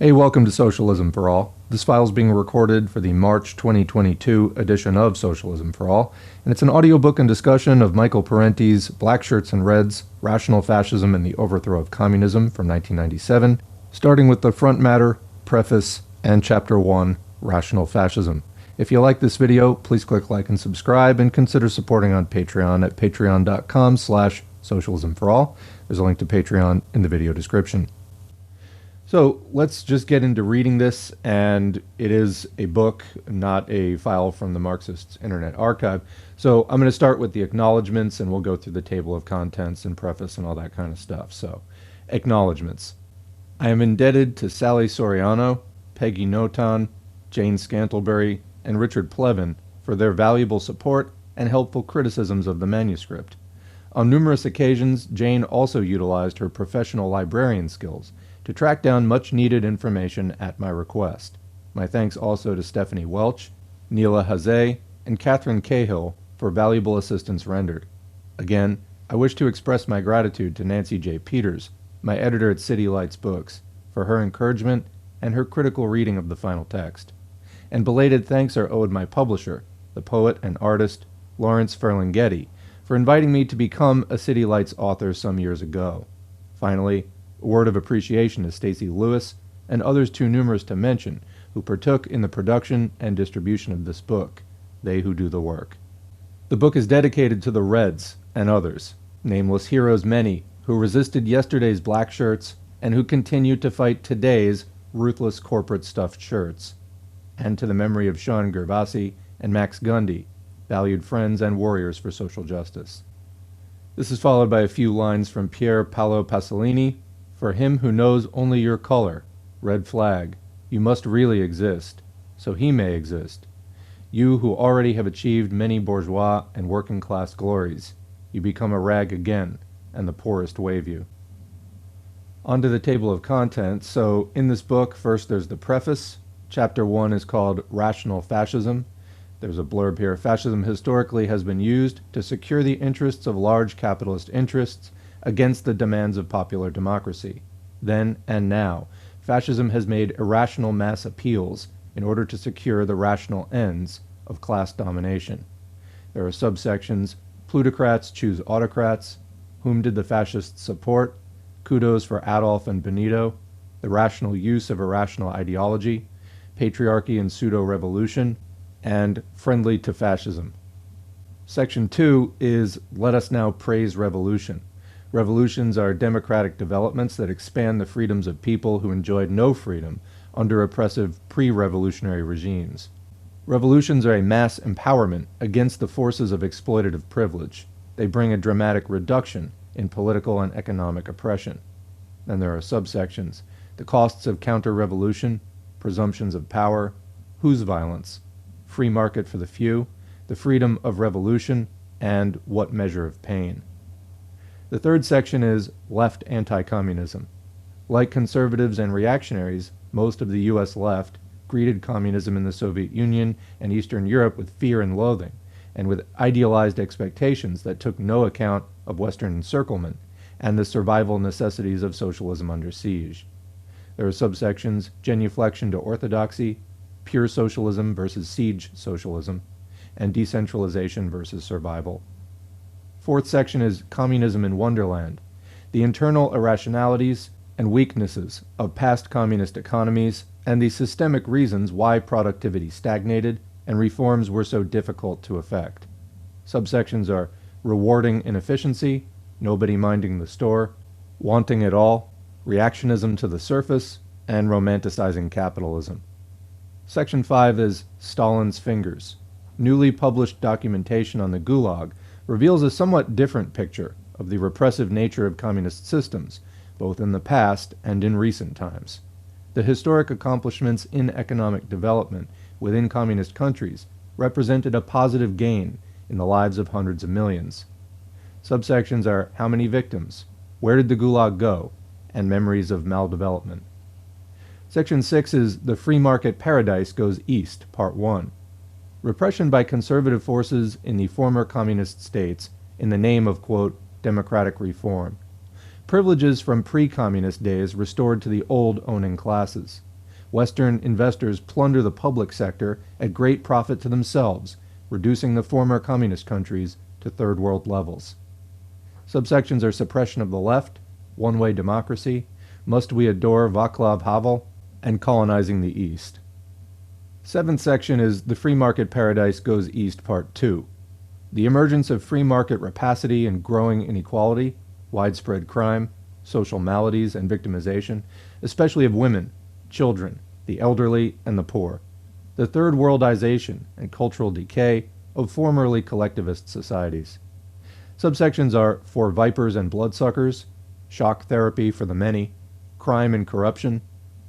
Hey, welcome to Socialism for All. This file is being recorded for the March 2022 edition of Socialism for All, and it's an audiobook and discussion of Michael Parenti's Blackshirts and Reds, Rational Fascism and the Overthrow of Communism from 1997, starting with the front matter, preface, and chapter 1, Rational Fascism. If you like this video, please click like and subscribe, and consider supporting on Patreon at patreon.com/socialismforall. There's a link to Patreon in the video description. So let's just get into reading this, and it is a book, not a file from the Marxists' Internet Archive. So I'm going to start with the acknowledgments, and we'll go through the table of contents and preface and all that kind of stuff. So, acknowledgments. I am indebted to Sally Soriano, Peggy Noton, Jane Scantlebury, and Richard Plevin for their valuable support and helpful criticisms of the manuscript. On numerous occasions, Jane also utilized her professional librarian skills to track down much-needed information at my request. My thanks also to Stephanie Welch, Neela Hazay, and Catherine Cahill for valuable assistance rendered. Again, I wish to express my gratitude to Nancy J. Peters, my editor at City Lights Books, for her encouragement and her critical reading of the final text. And belated thanks are owed my publisher, the poet and artist Lawrence Ferlinghetti, for inviting me to become a City Lights author some years ago. Finally, a word of appreciation to Stacey Lewis and others too numerous to mention who partook in the production and distribution of this book, they who do the work. The book is dedicated to the Reds and others, nameless heroes many, who resisted yesterday's Blackshirts and who continue to fight today's ruthless corporate stuffed shirts, and to the memory of Sean Gervasi and Max Gundy, valued friends and warriors for social justice. This is followed by a few lines from Pier Paolo Pasolini. For him who knows only your color, red flag, you must really exist, so he may exist. You who already have achieved many bourgeois and working class glories, you become a rag again, and the poorest wave you. On to the table of contents. So in this book, first there's the preface. Chapter 1 is called Rational Fascism. There's a blurb here. Fascism historically has been used to secure the interests of large capitalist interests against the demands of popular democracy. Then and now, fascism has ir rational mass appeals in order to secure the rational ends of class domination. There are subsections: Plutocrats choose Autocrats, whom did the fascists support, Kudos for Adolph and Benito, the rational use of irrational ideology, Patriarchy and Pseudo-Revolution, and friendly to fascism. Section 2 is Let Us Now Praise Revolution. Revolutions are democratic developments that expand the freedoms of people who enjoyed no freedom under oppressive pre-revolutionary regimes. Revolutions are a mass empowerment against the forces of exploitative privilege. They bring a dramatic reduction in political and economic oppression. Then there are subsections: the costs of counter-revolution, presumptions of power, whose violence, free market for the few, the freedom of revolution, and what measure of pain. The third section is left anti-communism. Like conservatives and reactionaries, most of the U.S. left greeted communism in the Soviet Union and Eastern Europe with fear and loathing, and with idealized expectations that took no account of Western encirclement and the survival necessities of socialism under siege. There are subsections: genuflection to orthodoxy, pure socialism versus siege socialism, and decentralization versus survival. Fourth section is Communism in Wonderland, the internal irrationalities and weaknesses of past communist economies and the systemic reasons why productivity stagnated and reforms were so difficult to effect. Subsections are Rewarding Inefficiency, Nobody Minding the Store, Wanting It All, Reactionism to the Surface, and Romanticizing Capitalism. Section 5 is Stalin's Fingers. Newly published documentation on the Gulag reveals a somewhat different picture of the repressive nature of communist systems, both in the past and in recent times. The historic accomplishments in economic development within communist countries represented a positive gain in the lives of hundreds of millions. Subsections are How Many Victims, Where Did the Gulag Go, and Memories of Maldevelopment. Section 6 is The Free Market Paradise Goes East, Part 1. Repression by conservative forces in the former communist states in the name of, quote, democratic reform. Privileges from pre-communist days restored to the old owning classes. Western investors plunder the public sector at great profit to themselves, reducing the former communist countries to third world levels. Subsections are suppression of the left, one-way democracy, must we adore Václav Havel, and colonizing the East. Seventh section is the free market paradise goes east part 2. The emergence of free market rapacity and growing inequality, widespread crime, social maladies and victimization, especially of women, children, the elderly, and the poor. The third worldization and cultural decay of formerly collectivist societies. Subsections are for vipers and bloodsuckers, shock therapy for the many, crime and corruption,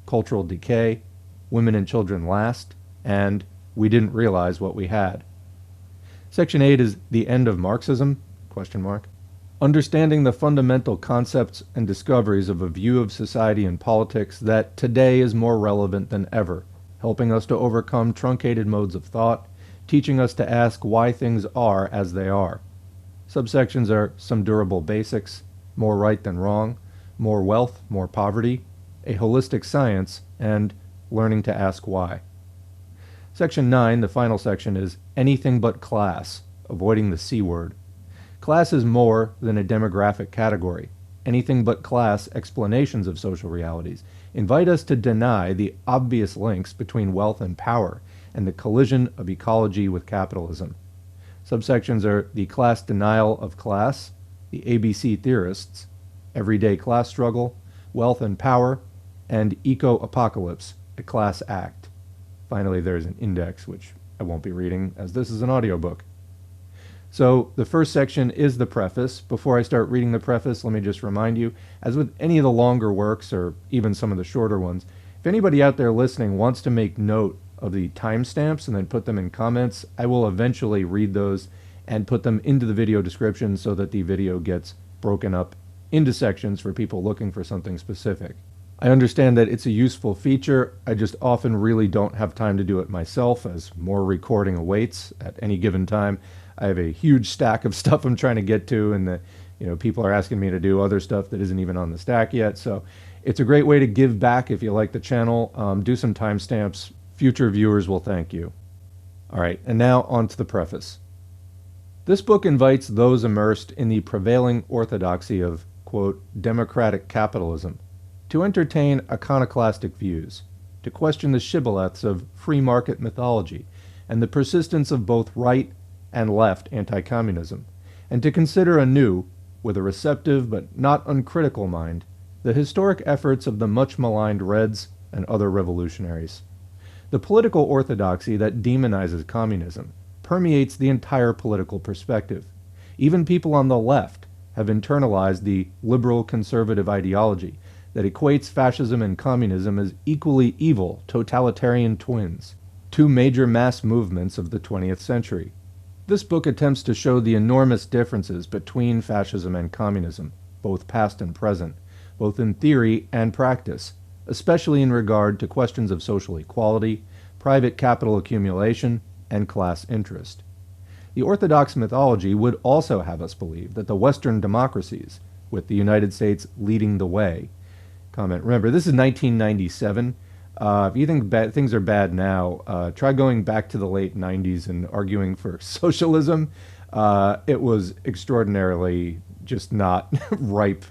cultural decay, women and children last, and we didn't realize what we had. Section 8 is the end of Marxism, ? Understanding the fundamental concepts and discoveries of a view of society and politics that today is more relevant than ever, helping us to overcome truncated modes of thought, teaching us to ask why things are as they are. Subsections are some durable basics, more right than wrong, more wealth, more poverty, a holistic science, and learning to ask why. Section 9, the final section, is anything but class, avoiding the C word. Class is more than a demographic category. Anything but class explanations of social realities invite us to deny the obvious links between wealth and power and the collision of ecology with capitalism. Subsections are the class denial of class, the ABC theorists, everyday class struggle, wealth and power, and eco-apocalypse, a class act. Finally, there's an index, which I won't be reading, as this is an audiobook. So the first section is the preface. Before I start reading the preface, let me just remind you, as with any of the longer works, or even some of the shorter ones, if anybody out there listening wants to make note of the timestamps and then put them in comments, I will eventually read those and put them into the video description so that the video gets broken up into sections for people looking for something specific. I understand that it's a useful feature. I just often really don't have time to do it myself, as more recording awaits at any given time. I have a huge stack of stuff I'm trying to get to, and people are asking me to do other stuff that isn't even on the stack yet. So it's a great way to give back if you like the channel. Do some timestamps. Future viewers will thank you. All right, and now on to the preface. This book invites those immersed in the prevailing orthodoxy of, quote, democratic capitalism to entertain iconoclastic views, to question the shibboleths of free market mythology and the persistence of both right and left anti-communism, and to consider anew, with a receptive but not uncritical mind, the historic efforts of the much-maligned Reds and other revolutionaries. The political orthodoxy that demonizes communism permeates the entire political perspective. Even people on the left have internalized the liberal conservative ideology that equates fascism and communism as equally evil totalitarian twins, two major mass movements of the 20th century. This book attempts to show the enormous differences between fascism and communism, both past and present, both in theory and practice, especially in regard to questions of social equality, private capital accumulation, and class interest. The orthodox mythology would also have us believe that the Western democracies, with the United States leading the way, remember, this is 1997. If you think things are bad now, try going back to the late 90s and arguing for socialism. It was extraordinarily just not ripe,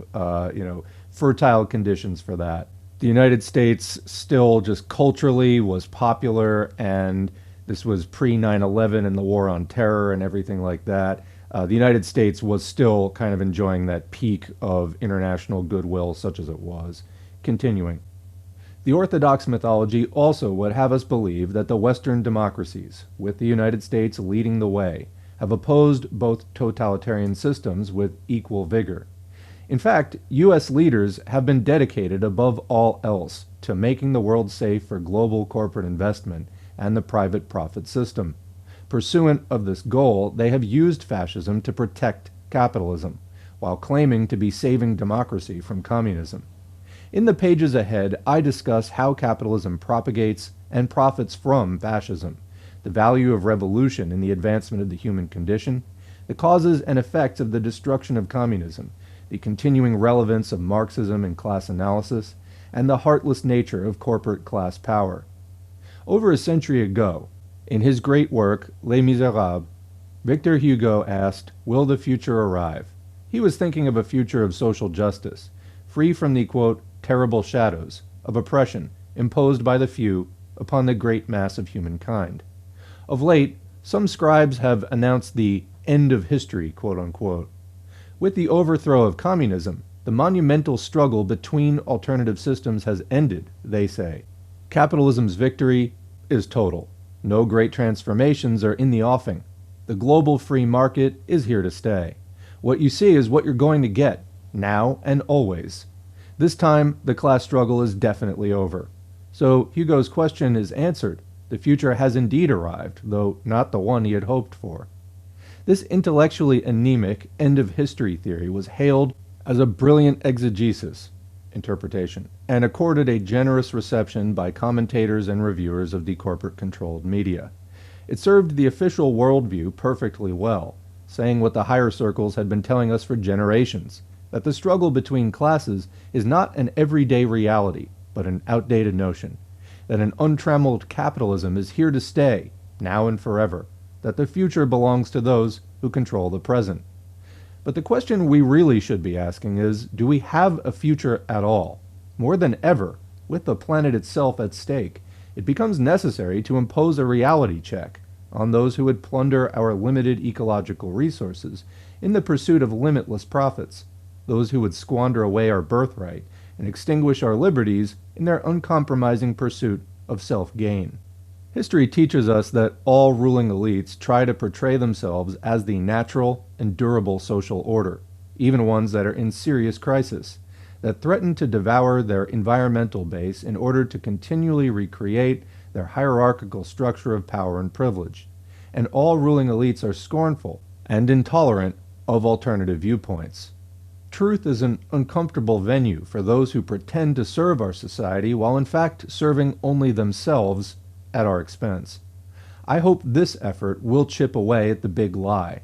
fertile conditions for that. The United States still just culturally was popular, and this was pre-9/11 and the war on terror and everything like that. The United States was still kind of enjoying that peak of international goodwill, such as it was. Continuing. The Orthodox mythology also would have us believe that the Western democracies, with the United States leading the way, have opposed both totalitarian systems with equal vigor. In fact, U.S. leaders have been dedicated above all else to making the world safe for global corporate investment and the private profit system. Pursuant of this goal, they have used fascism to protect capitalism, while claiming to be saving democracy from communism. In the pages ahead, I discuss how capitalism propagates and profits from fascism, the value of revolution in the advancement of the human condition, the causes and effects of the destruction of communism, the continuing relevance of Marxism in class analysis, and the heartless nature of corporate class power. Over a century ago, in his great work, Les Miserables, Victor Hugo asked, "Will the future arrive?" He was thinking of a future of social justice, free from the, quote, terrible shadows of oppression imposed by the few upon the great mass of humankind. Of late, some scribes have announced the end of history, quote unquote. With the overthrow of communism, the monumental struggle between alternative systems has ended, they say. Capitalism's victory is total. No great transformations are in the offing. The global free market is here to stay. What you see is what you're going to get, now and always. This time, the class struggle is definitely over. So Hugo's question is answered. The future has indeed arrived, though not the one he had hoped for. This intellectually anemic end-of-history theory was hailed as a brilliant exegesis interpretation, and accorded a generous reception by commentators and reviewers of the corporate-controlled media. It served the official worldview perfectly well, saying what the higher circles had been telling us for generations, that the struggle between classes is not an everyday reality, but an outdated notion, that an untrammeled capitalism is here to stay, now and forever, that the future belongs to those who control the present. But the question we really should be asking is, do we have a future at all? More than ever, with the planet itself at stake, it becomes necessary to impose a reality check on those who would plunder our limited ecological resources in the pursuit of limitless profits, those who would squander away our birthright and extinguish our liberties in their uncompromising pursuit of self-gain. History teaches us that all ruling elites try to portray themselves as the natural and durable social order, even ones that are in serious crisis, that threaten to devour their environmental base in order to continually recreate their hierarchical structure of power and privilege. And all ruling elites are scornful and intolerant of alternative viewpoints. Truth is an uncomfortable venue for those who pretend to serve our society while in fact serving only themselves at our expense. I hope this effort will chip away at the big lie.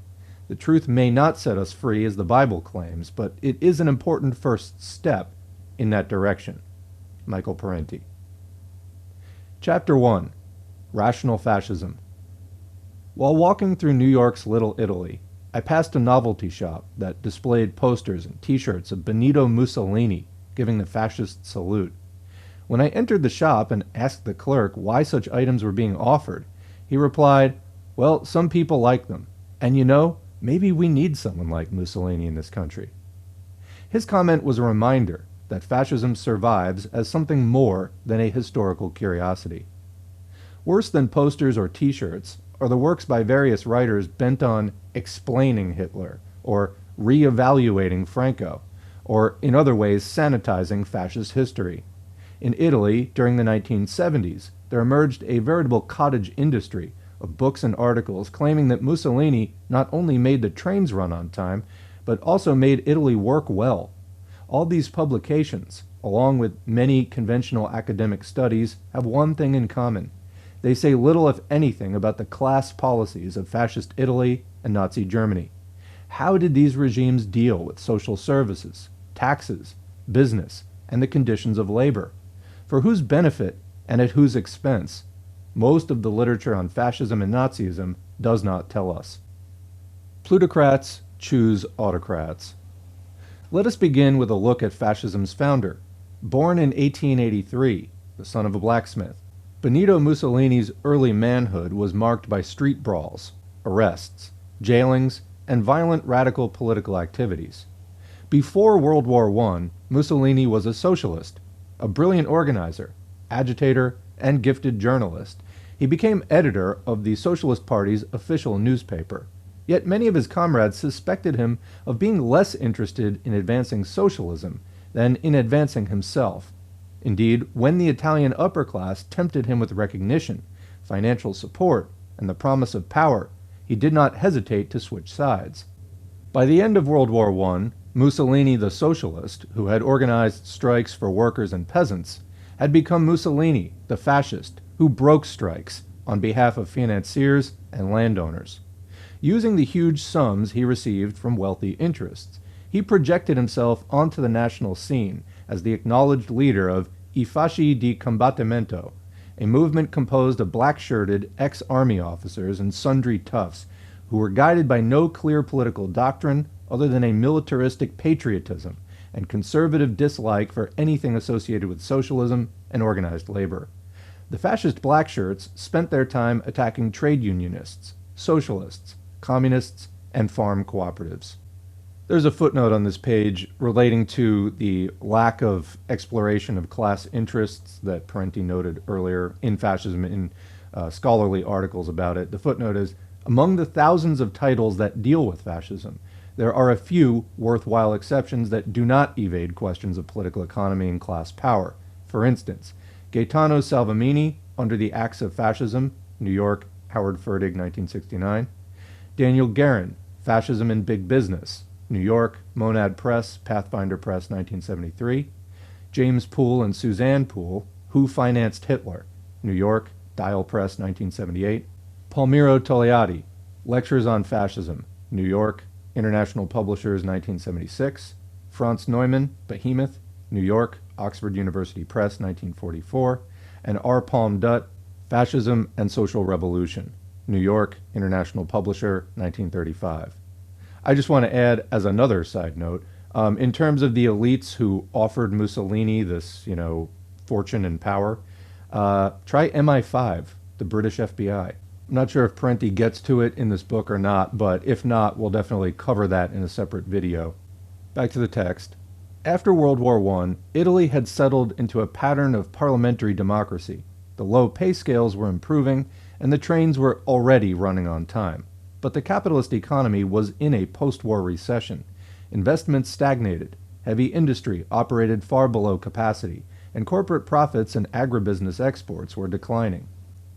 The truth may not set us free as the Bible claims, but it is an important first step in that direction. Michael Parenti. Chapter 1. Rational Fascism. While walking through New York's Little Italy, I passed a novelty shop that displayed posters and t-shirts of Benito Mussolini giving the fascist salute. When I entered the shop and asked the clerk why such items were being offered, he replied, "Well, some people like them, and you know, maybe we need someone like Mussolini in this country." His comment was a reminder that fascism survives as something more than a historical curiosity. Worse than posters or t-shirts are the works by various writers bent on explaining Hitler, or re-evaluating Franco, or in other ways sanitizing fascist history. In Italy, during the 1970s, there emerged a veritable cottage industry of books and articles claiming that Mussolini not only made the trains run on time, but also made Italy work well. All these publications, along with many conventional academic studies, have one thing in common. They say little, if anything, about the class policies of fascist Italy and Nazi Germany. How did these regimes deal with social services, taxes, business, and the conditions of labor? For whose benefit and at whose expense? Most of the literature on fascism and Nazism does not tell us. Plutocrats choose autocrats. Let us begin with a look at fascism's founder. Born in 1883, the son of a blacksmith, Benito Mussolini's early manhood was marked by street brawls, arrests, jailings, and violent radical political activities. Before World War I, Mussolini was a socialist, a brilliant organizer, agitator, and gifted journalist. He became editor of the Socialist Party's official newspaper. Yet many of his comrades suspected him of being less interested in advancing socialism than in advancing himself. Indeed, when the Italian upper class tempted him with recognition, financial support, and the promise of power, he did not hesitate to switch sides. By the end of World War I, Mussolini the socialist, who had organized strikes for workers and peasants, had become Mussolini the fascist, who broke strikes on behalf of financiers and landowners. Using the huge sums he received from wealthy interests, he projected himself onto the national scene as the acknowledged leader of I Fasci di Combattimento, a movement composed of black-shirted ex-army officers and sundry toughs who were guided by no clear political doctrine other than a militaristic patriotism and conservative dislike for anything associated with socialism and organized labor. The fascist Blackshirts spent their time attacking trade unionists, socialists, communists, and farm cooperatives. There's a footnote on this page relating to the lack of exploration of class interests that Parenti noted earlier in fascism in scholarly articles about it. The footnote is, among the thousands of titles that deal with fascism, there are a few worthwhile exceptions that do not evade questions of political economy and class power. For instance, Gaetano Salvemini, Under the Axe of Fascism, New York, Howard Fertig, 1969. Daniel Guerin, Fascism in Big Business, New York, Monad Press, Pathfinder Press, 1973. James Poole and Suzanne Poole, Who Financed Hitler, New York, Dial Press, 1978. Palmiro Togliatti, Lectures on Fascism, New York, International Publishers, 1976. Franz Neumann, Behemoth, New York, Oxford University Press, 1944. And R. Palm Dutt, Fascism and Social Revolution, New York, International Publisher, 1935. I just want to add, as another side note, in terms of the elites who offered Mussolini this, fortune and power, try MI5, the British FBI. I'm not sure if Parenti gets to it in this book or not, but if not, we'll definitely cover that in a separate video. Back to the text. After World War I, Italy had settled into a pattern of parliamentary democracy. The low pay scales were improving, and the trains were already running on time. But the capitalist economy was in a post-war recession. Investments stagnated, heavy industry operated far below capacity, and corporate profits and agribusiness exports were declining.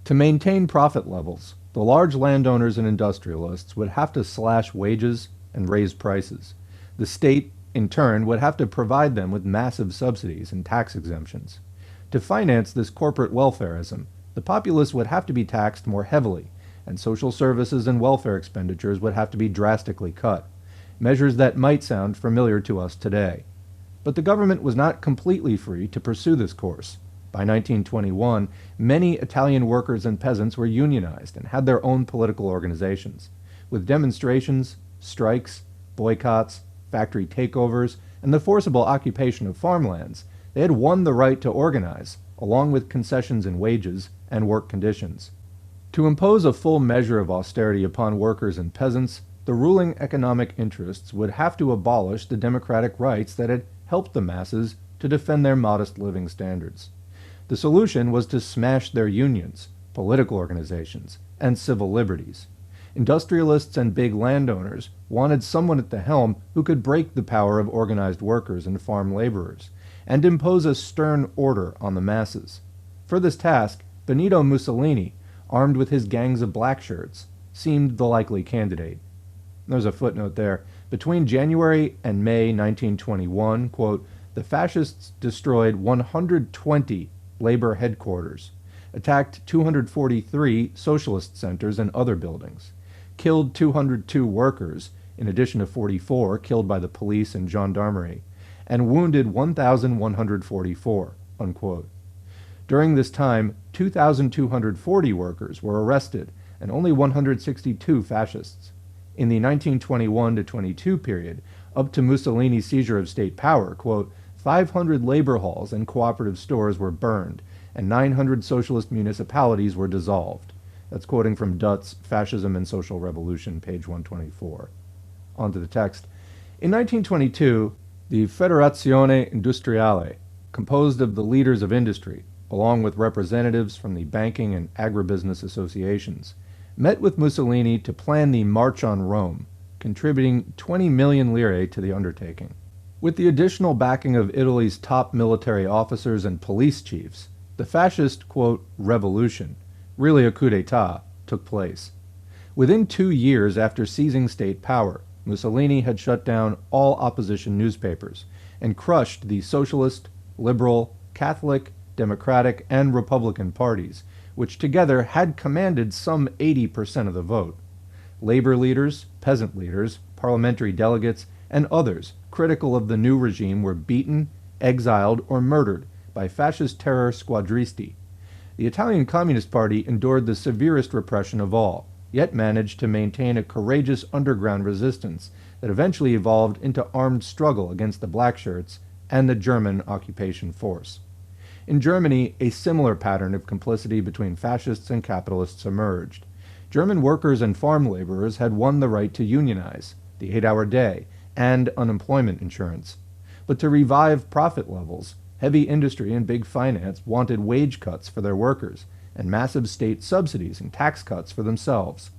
To maintain profit levels, the large landowners and industrialists would have to slash wages and raise prices. The state, in turn, would have to provide them with massive subsidies and tax exemptions. To finance this corporate welfarism, the populace would have to be taxed more heavily, and social services and welfare expenditures would have to be drastically cut, measures that might sound familiar to us today. But the government was not completely free to pursue this course. By 1921, many Italian workers and peasants were unionized and had their own political organizations. With demonstrations, strikes, boycotts, factory takeovers, and the forcible occupation of farmlands, they had won the right to organize, along with concessions in wages and work conditions. To impose a full measure of austerity upon workers and peasants, the ruling economic interests would have to abolish the democratic rights that had helped the masses to defend their modest living standards. The solution was to smash their unions, political organizations, and civil liberties. Industrialists and big landowners wanted someone at the helm who could break the power of organized workers and farm laborers, and impose a stern order on the masses. For this task, Benito Mussolini, armed with his gangs of Blackshirts, seemed the likely candidate. There's a footnote there. Between January and May 1921, quote, the fascists destroyed 120 labor headquarters, attacked 243 socialist centers and other buildings, killed 202 workers, in addition to 44 killed by the police and gendarmerie, and wounded 1,144, unquote. During this time, 2,240 workers were arrested and only 162 fascists. In the 1921-22 period, up to Mussolini's seizure of state power, quote, 500 labor halls and cooperative stores were burned, and 900 socialist municipalities were dissolved. That's quoting from Dutt's Fascism and Social Revolution, page 124. On to the text. In 1922, the Federazione Industriale, composed of the leaders of industry, along with representatives from the banking and agribusiness associations, met with Mussolini to plan the March on Rome, contributing 20 million lire to the undertaking. With the additional backing of Italy's top military officers and police chiefs, the fascist, quote, revolution, really a coup d'etat, took place. Within 2 years after seizing state power, Mussolini had shut down all opposition newspapers and crushed the socialist, liberal, Catholic, Democratic, and Republican parties, which together had commanded some 80% of the vote. Labor leaders, peasant leaders, parliamentary delegates, and others critical of the new regime were beaten, exiled, or murdered by fascist terror squadristi. The Italian Communist Party endured the severest repression of all, yet managed to maintain a courageous underground resistance that eventually evolved into armed struggle against the Blackshirts and the German occupation force. In Germany, a similar pattern of complicity between fascists and capitalists emerged. German workers and farm laborers had won the right to unionize, the 8-hour day, and unemployment insurance. But to revive profit levels, heavy industry and big finance wanted wage cuts for their workers and massive state subsidies and tax cuts for themselves.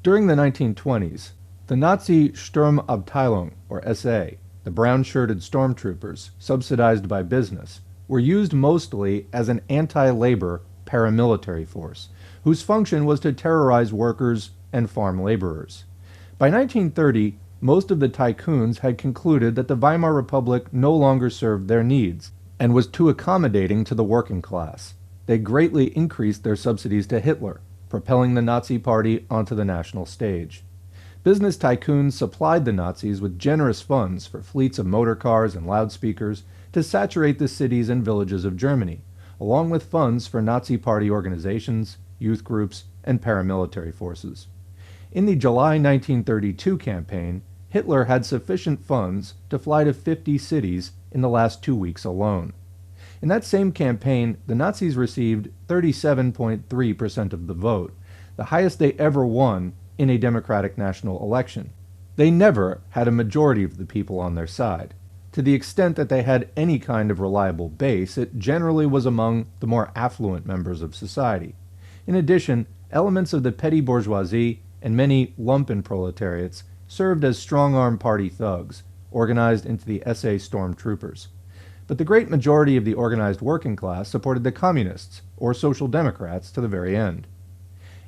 During the 1920s, the Nazi Sturmabteilung, or SA, the brown-shirted stormtroopers, subsidized by business, were used mostly as an anti-labor paramilitary force, whose function was to terrorize workers and farm laborers. By 1930, most of the tycoons had concluded that the Weimar Republic no longer served their needs and was too accommodating to the working class. They greatly increased their subsidies to Hitler, propelling the Nazi Party onto the national stage. Business tycoons supplied the Nazis with generous funds for fleets of motor cars and loudspeakers to saturate the cities and villages of Germany, along with funds for Nazi Party organizations, youth groups, and paramilitary forces. In the July 1932 campaign, Hitler had sufficient funds to fly to 50 cities in the last 2 weeks alone. In that same campaign, the Nazis received 37.3% of the vote, the highest they ever won in a democratic national election. They never had a majority of the people on their side. To the extent that they had any kind of reliable base, it generally was among the more affluent members of society. In addition, elements of the petty bourgeoisie and many lumpen proletariats served as strong-arm party thugs, organized into the SA stormtroopers. But the great majority of the organized working class supported the communists, or social democrats, to the very end.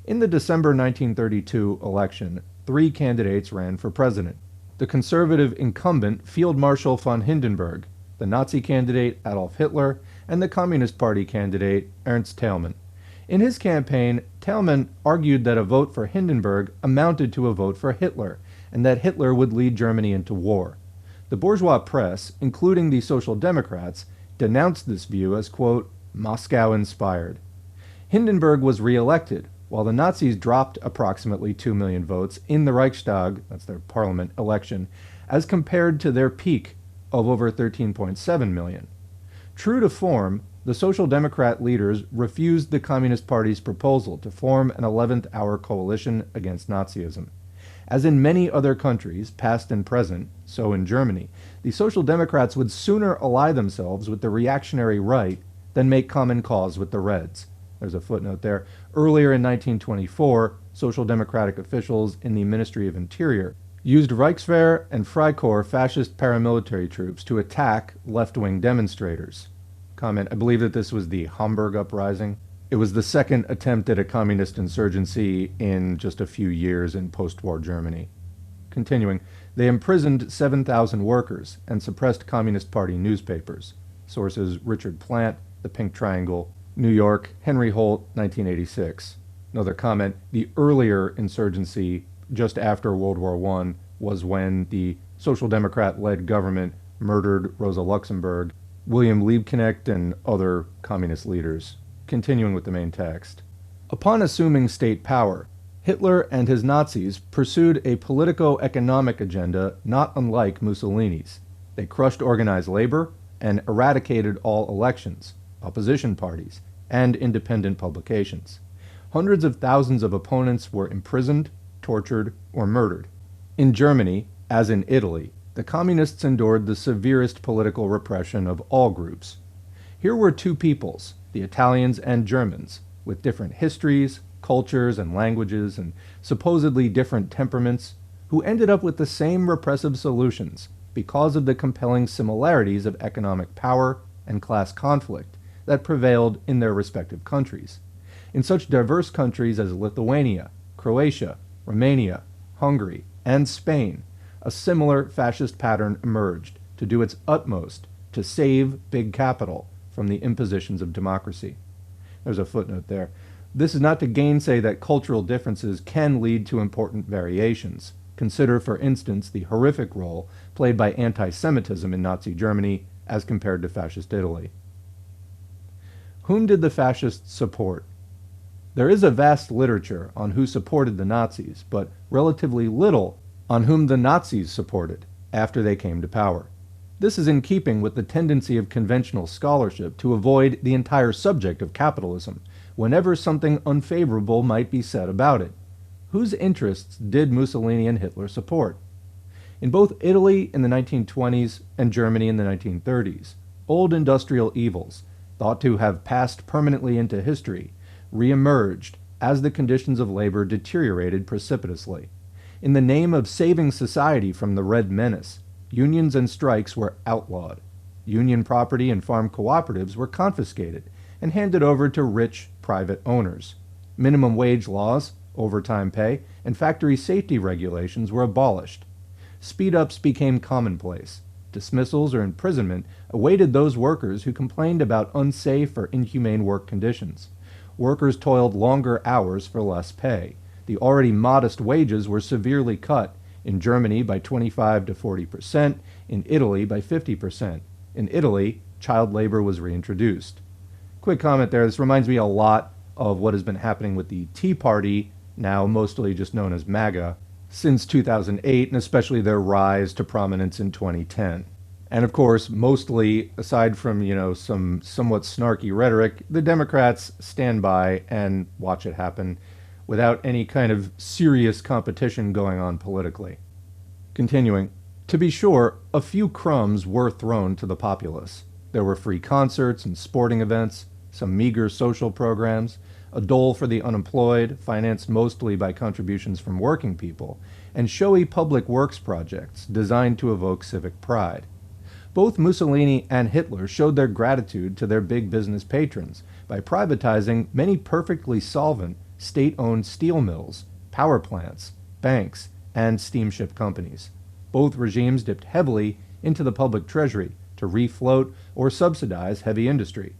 In the December 1932 election, 3 candidates ran for president. The conservative incumbent Field Marshal von Hindenburg, the Nazi candidate Adolf Hitler, and the Communist Party candidate Ernst Thälmann. In his campaign, Thälmann argued that a vote for Hindenburg amounted to a vote for Hitler, and that Hitler would lead Germany into war. The bourgeois press, including the Social Democrats, denounced this view as, quote, Moscow-inspired. Hindenburg was re-elected, while the Nazis dropped approximately 2 million votes in the Reichstag, that's their parliament election, as compared to their peak of over 13.7 million. True to form, the Social Democrat leaders refused the Communist Party's proposal to form an 11th-hour coalition against Nazism. As in many other countries, past and present, so in Germany, the Social Democrats would sooner ally themselves with the reactionary right than make common cause with the Reds. There's a footnote there. Earlier in 1924, Social Democratic officials in the Ministry of Interior used Reichswehr and Freikorps fascist paramilitary troops to attack left-wing demonstrators. Comment, I believe that this was the Hamburg Uprising. It was the second attempt at a communist insurgency in just a few years in post-war Germany. Continuing, they imprisoned 7,000 workers and suppressed Communist Party newspapers. Sources Richard Plant, The Pink Triangle, New York, Henry Holt, 1986. Another comment, the earlier insurgency just after World War I was when the Social Democrat-led government murdered Rosa Luxemburg, William Liebknecht, and other communist leaders. Continuing with the main text. Upon assuming state power, Hitler and his Nazis pursued a politico-economic agenda not unlike Mussolini's. They crushed organized labor and eradicated all elections, opposition parties, and independent publications. Hundreds of thousands of opponents were imprisoned, tortured, or murdered. In Germany, as in Italy, the communists endured the severest political repression of all groups. Here were two peoples, the Italians and Germans, with different histories, cultures, and languages, and supposedly different temperaments, who ended up with the same repressive solutions because of the compelling similarities of economic power and class conflict that prevailed in their respective countries. In such diverse countries as Lithuania, Croatia, Romania, Hungary, and Spain, a similar fascist pattern emerged to do its utmost to save big capital from the impositions of democracy. There's a footnote there. This is not to gainsay that cultural differences can lead to important variations. Consider, for instance, the horrific role played by anti-Semitism in Nazi Germany as compared to fascist Italy. Whom did the fascists support? There is a vast literature on who supported the Nazis, but relatively little on whom the Nazis supported after they came to power. This is in keeping with the tendency of conventional scholarship to avoid the entire subject of capitalism whenever something unfavorable might be said about it. Whose interests did Mussolini and Hitler support? In both Italy in the 1920s and Germany in the 1930s, old industrial evils, thought to have passed permanently into history, re-emerged as the conditions of labor deteriorated precipitously. In the name of saving society from the Red Menace, unions and strikes were outlawed. Union property and farm cooperatives were confiscated and handed over to rich private owners. Minimum wage laws, overtime pay, and factory safety regulations were abolished. Speed-ups became commonplace. Dismissals or imprisonment awaited those workers who complained about unsafe or inhumane work conditions. Workers toiled longer hours for less pay. The already modest wages were severely cut, in Germany by 25 to 40%, in Italy by 50%. In Italy, child labor was reintroduced. Quick comment there, this reminds me a lot of what has been happening with the Tea Party, now mostly just known as MAGA, since 2008, and especially their rise to prominence in 2010. And of course, mostly, aside from, some somewhat snarky rhetoric, the Democrats stand by and watch it happen without any kind of serious competition going on politically. Continuing, to be sure, a few crumbs were thrown to the populace. There were free concerts and sporting events, some meager social programs, a dole for the unemployed, financed mostly by contributions from working people, and showy public works projects designed to evoke civic pride. Both Mussolini and Hitler showed their gratitude to their big business patrons by privatizing many perfectly solvent state-owned steel mills, power plants, banks, and steamship companies. Both regimes dipped heavily into the public treasury to refloat or subsidize heavy industry.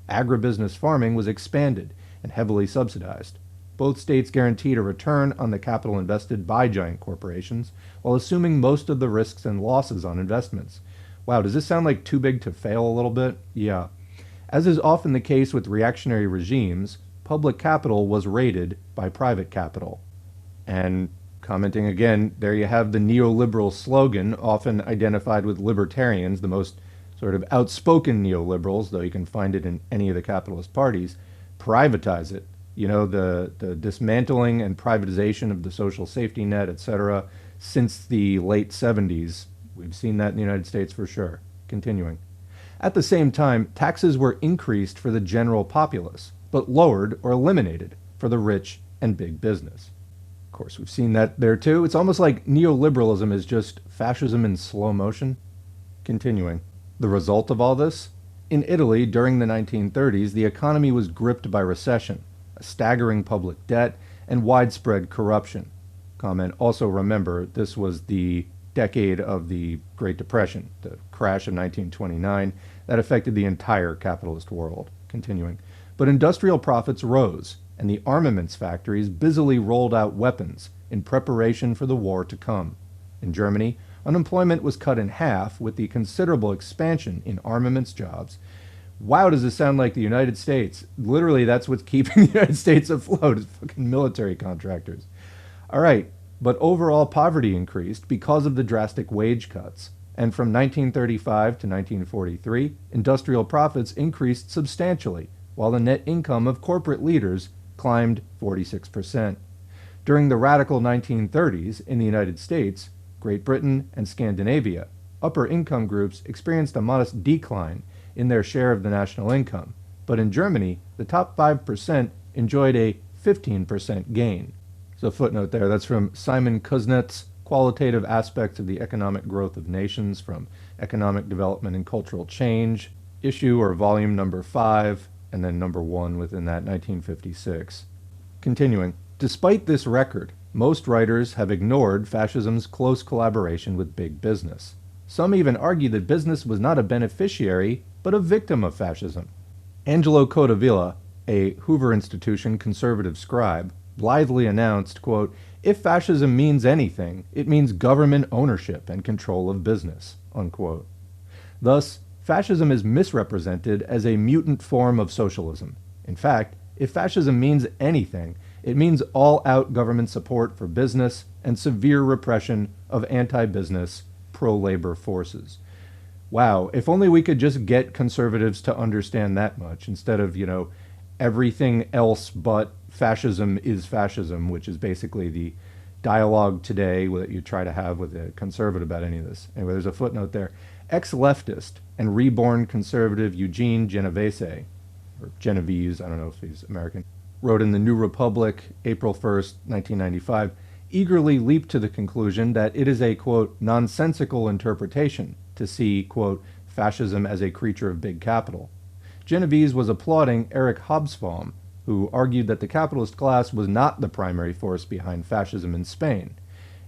Agribusiness farming was expanded and heavily subsidized. Both states guaranteed a return on the capital invested by giant corporations while assuming most of the risks and losses on investments. Wow, does this sound like too big to fail a little bit? Yeah. As is often the case with reactionary regimes, public capital was raided by private capital. And commenting again, there you have the neoliberal slogan, often identified with libertarians, the most sort of outspoken neoliberals, though you can find it in any of the capitalist parties. Privatize it. The dismantling and privatization of the social safety net, etc., since the late 70s. We've seen that in the United States for sure. Continuing. At the same time, taxes were increased for the general populace, but lowered or eliminated for the rich and big business. Of course, we've seen that there too. It's almost like neoliberalism is just fascism in slow motion. Continuing. The result of all this? In Italy, during the 1930s, the economy was gripped by recession, a staggering public debt, and widespread corruption. Comment, also remember, this was the decade of the Great Depression, the crash of 1929, that affected the entire capitalist world. Continuing. But industrial profits rose, and the armaments factories busily rolled out weapons in preparation for the war to come. In Germany, unemployment was cut in half with the considerable expansion in armaments jobs. Wow, does this sound like the United States? Literally, that's what's keeping the United States afloat, is fucking military contractors. All right, but overall poverty increased because of the drastic wage cuts. And from 1935 to 1943, industrial profits increased substantially, while the net income of corporate leaders climbed 46%. During the radical 1930s in the United States, Great Britain, and Scandinavia, upper income groups experienced a modest decline in their share of the national income, but in Germany, the top 5% enjoyed a 15% gain. So footnote there, that's from Simon Kuznets' Qualitative Aspects of the Economic Growth of Nations from Economic Development and Cultural Change, issue or volume number 5, and then number 1 within that, 1956. Continuing, despite this record, most writers have ignored fascism's close collaboration with big business. Some even argue that business was not a beneficiary, but a victim of fascism. Angelo Codevilla, a Hoover Institution conservative scribe, blithely announced, quote, "If fascism means anything, it means government ownership and control of business," unquote. Thus, Fascism is misrepresented as a mutant form of socialism. In fact, if fascism means anything, it means all-out government support for business and severe repression of anti-business, pro-labor forces. Wow, if only we could just get conservatives to understand that much instead of, everything else but fascism is fascism, which is basically the dialogue today that you try to have with a conservative about any of this. Anyway, there's a footnote there. Ex-leftist and reborn conservative Eugene Genovese, or Genovese, I don't know if he's American, wrote in the New Republic, April 1st, 1995, eagerly leaped to the conclusion that it is a, quote, nonsensical interpretation to see, quote, fascism as a creature of big capital. Genovese was applauding Eric Hobsbawm, who argued that the capitalist class was not the primary force behind fascism in Spain.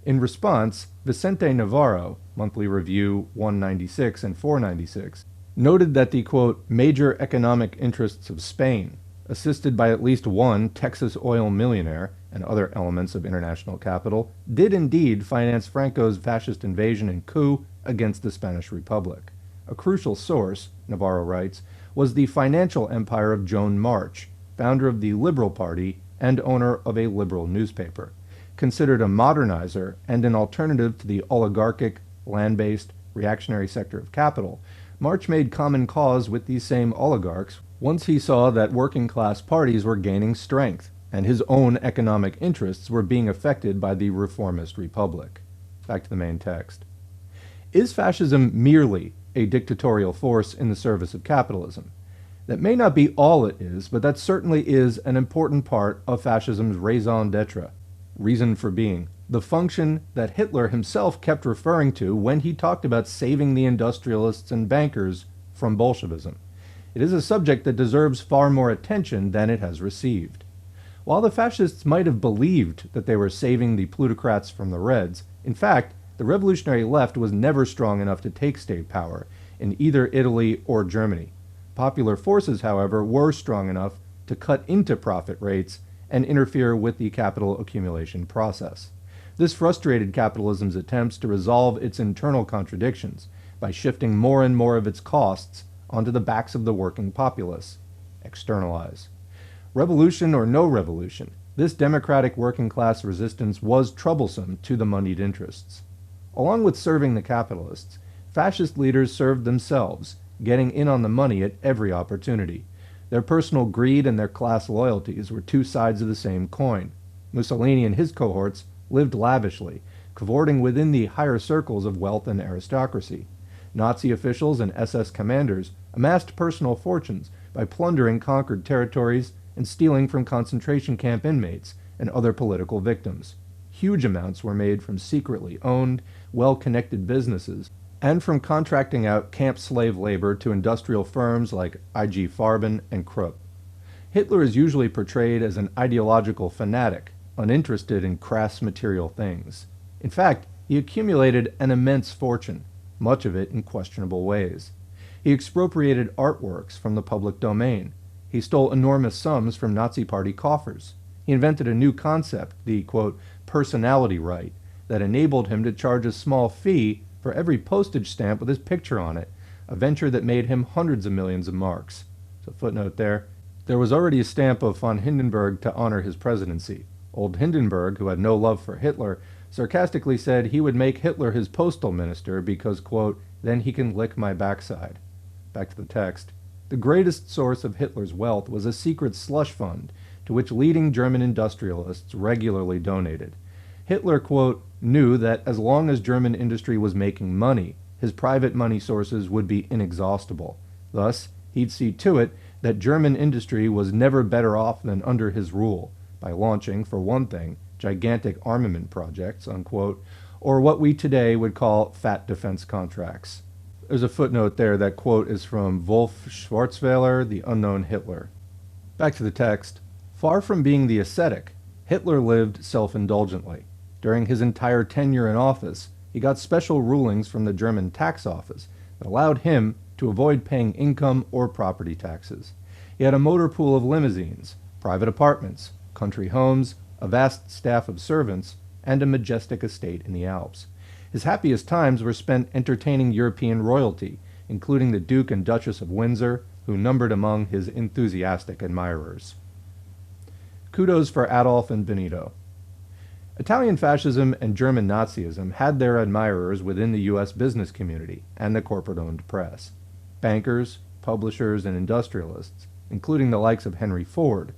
In response, Vicente Navarro, Monthly Review 196 and 496, noted that the, quote, major economic interests of Spain, assisted by at least one Texas oil millionaire and other elements of international capital, did indeed finance Franco's fascist invasion and coup against the Spanish Republic. A crucial source, Navarro writes, was the financial empire of Joan March, founder of the Liberal Party and owner of a liberal newspaper. Considered a modernizer and an alternative to the oligarchic, land-based, reactionary sector of capital, March made common cause with these same oligarchs once he saw that working-class parties were gaining strength and his own economic interests were being affected by the reformist republic. Back to the main text. Is fascism merely a dictatorial force in the service of capitalism? That may not be all it is, but that certainly is an important part of fascism's raison d'etre, reason for being, the function that Hitler himself kept referring to when he talked about saving the industrialists and bankers from Bolshevism. It is a subject that deserves far more attention than it has received. While the fascists might have believed that they were saving the plutocrats from the Reds, in fact, the revolutionary left was never strong enough to take state power in either Italy or Germany. Popular forces, however, were strong enough to cut into profit rates and interfere with the capital accumulation process. This frustrated capitalism's attempts to resolve its internal contradictions by shifting more and more of its costs onto the backs of the working populace. Externalize. Revolution or no revolution, this democratic working class resistance was troublesome to the moneyed interests. Along with serving the capitalists, fascist leaders served themselves, getting in on the money at every opportunity. Their personal greed and their class loyalties were two sides of the same coin. Mussolini and his cohorts lived lavishly, cavorting within the higher circles of wealth and aristocracy. Nazi officials and SS commanders amassed personal fortunes by plundering conquered territories and stealing from concentration camp inmates and other political victims. Huge amounts were made from secretly owned, well-connected businesses and from contracting out camp slave labor to industrial firms like IG Farben and Krupp. Hitler is usually portrayed as an ideological fanatic, uninterested in crass material things. In fact, he accumulated an immense fortune, much of it in questionable ways. He expropriated artworks from the public domain. He stole enormous sums from Nazi party coffers. He invented a new concept, the, quote, personality right, that enabled him to charge a small fee for every postage stamp with his picture on it, a venture that made him hundreds of millions of marks. So footnote there. There was already a stamp of von Hindenburg to honor his presidency. Old Hindenburg, who had no love for Hitler, sarcastically said he would make Hitler his postal minister because, quote, then he can lick my backside. Back to the text. The greatest source of Hitler's wealth was a secret slush fund to which leading German industrialists regularly donated. Hitler, quote, knew that as long as German industry was making money, his private money sources would be inexhaustible. Thus, he'd see to it that German industry was never better off than under his rule, by launching, for one thing, gigantic armament projects, unquote, or what we today would call fat defense contracts. There's a footnote there. That quote is from Wolf Schwarzweiler, The Unknown Hitler. Back to the text. Far from being the ascetic, Hitler lived self-indulgently. During his entire tenure in office, he got special rulings from the German tax office that allowed him to avoid paying income or property taxes. He had a motor pool of limousines, private apartments, country homes, a vast staff of servants, and a majestic estate in the Alps. His happiest times were spent entertaining European royalty, including the Duke and Duchess of Windsor, who numbered among his enthusiastic admirers. Kudos for Adolph and Benito. Italian fascism and German Nazism had their admirers within the U.S. business community and the corporate-owned press. Bankers, publishers, and industrialists, including the likes of Henry Ford,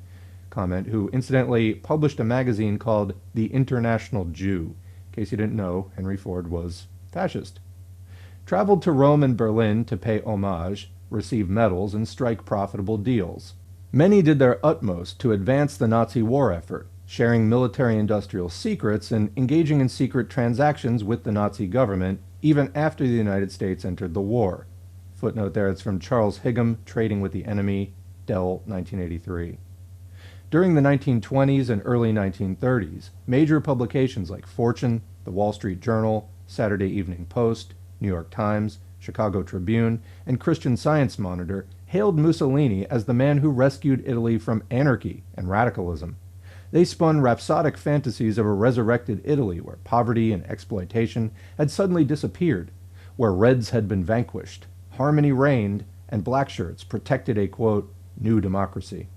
who incidentally published a magazine called The International Jew. In case you didn't know, Henry Ford was fascist. Traveled to Rome and Berlin to pay homage, receive medals, and strike profitable deals. Many did their utmost to advance the Nazi war effort, sharing military-industrial secrets and engaging in secret transactions with the Nazi government even after the United States entered the war. Footnote there, it's from Charles Higham, Trading with the Enemy, Dell, 1983. During the 1920s and early 1930s, major publications like Fortune, The Wall Street Journal, Saturday Evening Post, New York Times, Chicago Tribune, and Christian Science Monitor hailed Mussolini as the man who rescued Italy from anarchy and radicalism. They spun rhapsodic fantasies of a resurrected Italy where poverty and exploitation had suddenly disappeared, where Reds had been vanquished, harmony reigned, and Blackshirts protected a, quote, new democracy.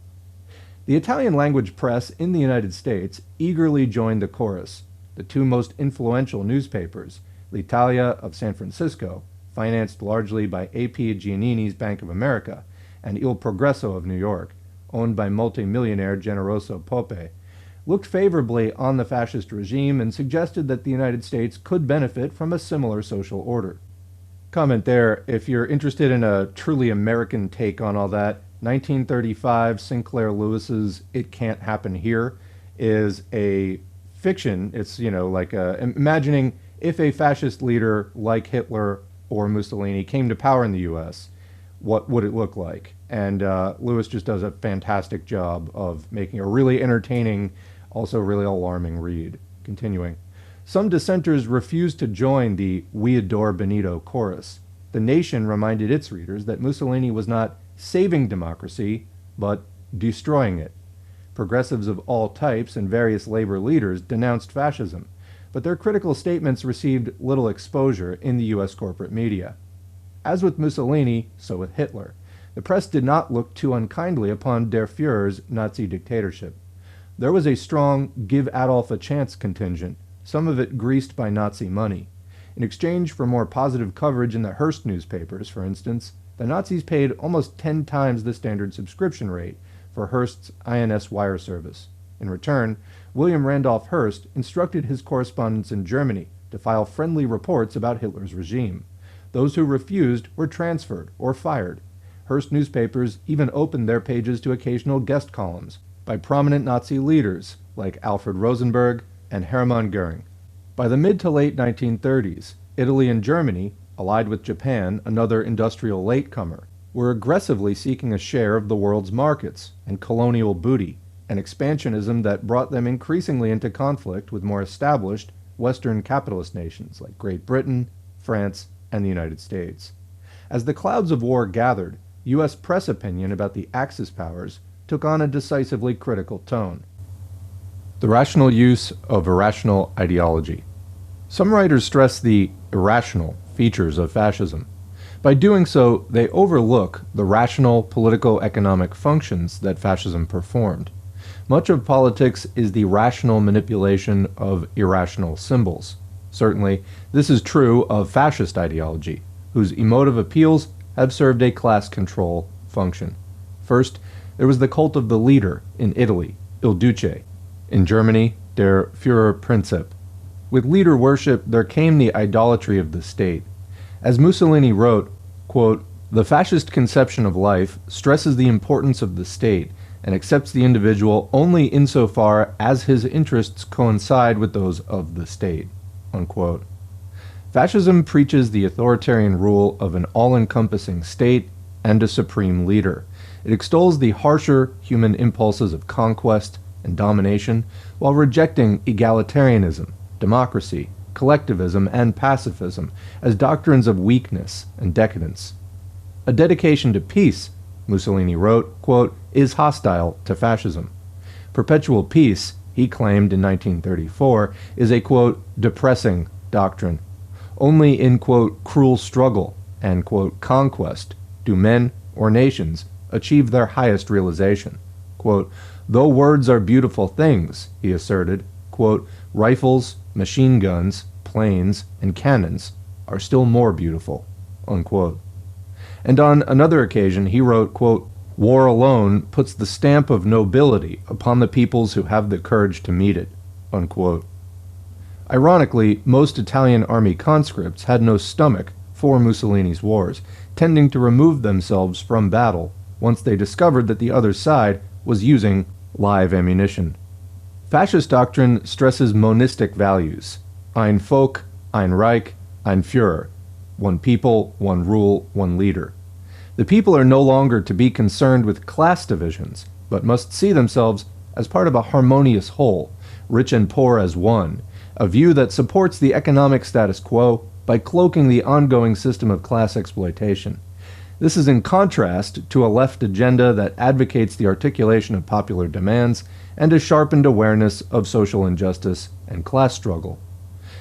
The Italian-language press in the United States eagerly joined the chorus. The two most influential newspapers, L'Italia of San Francisco, financed largely by A.P. Giannini's Bank of America, and Il Progresso of New York, owned by multimillionaire Generoso Pope, looked favorably on the fascist regime and suggested that the United States could benefit from a similar social order. Comment there, if you're interested in a truly American take on all that, 1935 Sinclair Lewis's It Can't Happen Here is a fiction. It's, like imagining if a fascist leader like Hitler or Mussolini came to power in the U.S., what would it look like? And Lewis just does a fantastic job of making a really entertaining, also really alarming read. Continuing. Some dissenters refused to join the "We Adore Benito" chorus. The Nation reminded its readers that Mussolini was not saving democracy, but destroying it. Progressives of all types and various labor leaders denounced fascism, but their critical statements received little exposure in the U.S. corporate media. As with Mussolini, so with Hitler. The press did not look too unkindly upon Der Führer's Nazi dictatorship. There was a strong give Adolf a chance contingent, some of it greased by Nazi money. In exchange for more positive coverage in the Hearst newspapers, for instance, the Nazis paid almost 10 times the standard subscription rate for Hearst's INS wire service. In return, William Randolph Hearst instructed his correspondents in Germany to file friendly reports about Hitler's regime. Those who refused were transferred or fired. Hearst newspapers even opened their pages to occasional guest columns by prominent Nazi leaders like Alfred Rosenberg and Hermann Göring. By the mid to late 1930s, Italy and Germany, allied with Japan, another industrial latecomer, were aggressively seeking a share of the world's markets and colonial booty, an expansionism that brought them increasingly into conflict with more established Western capitalist nations like Great Britain, France, and the United States. As the clouds of war gathered, U.S. press opinion about the Axis powers took on a decisively critical tone. The rational use of irrational ideology. Some writers stress the irrational features of fascism. By doing so, they overlook the rational politico-economic functions that fascism performed. Much of politics is the rational manipulation of irrational symbols. Certainly, this is true of fascist ideology, whose emotive appeals have served a class control function. First, there was the cult of the leader in Italy, Il Duce. In Germany, Der Führerprinzip. With leader worship, there came the idolatry of the state. As Mussolini wrote, quote, "The fascist conception of life stresses the importance of the state and accepts the individual only insofar as his interests coincide with those of the state." Unquote. Fascism preaches the authoritarian rule of an all-encompassing state and a supreme leader. It extols the harsher human impulses of conquest and domination while rejecting egalitarianism, democracy, collectivism, and pacifism as doctrines of weakness and decadence. A dedication to peace, Mussolini wrote, quote, is hostile to fascism. Perpetual peace, he claimed in 1934, is a, quote, depressing doctrine. Only in, quote, cruel struggle and, quote, conquest do men or nations achieve their highest realization. Quote, though words are beautiful things, he asserted, quote, rifles, machine guns, planes, and cannons are still more beautiful, unquote. And on another occasion he wrote, quote, war alone puts the stamp of nobility upon the peoples who have the courage to meet it, unquote. Ironically, most Italian army conscripts had no stomach for Mussolini's wars, tending to remove themselves from battle once they discovered that the other side was using live ammunition. Fascist doctrine stresses monistic values: ein Volk, ein Reich, ein Führer, one people, one rule, one leader. The people are no longer to be concerned with class divisions, but must see themselves as part of a harmonious whole, rich and poor as one, a view that supports the economic status quo by cloaking the ongoing system of class exploitation. This is in contrast to a left agenda that advocates the articulation of popular demands and a sharpened awareness of social injustice and class struggle.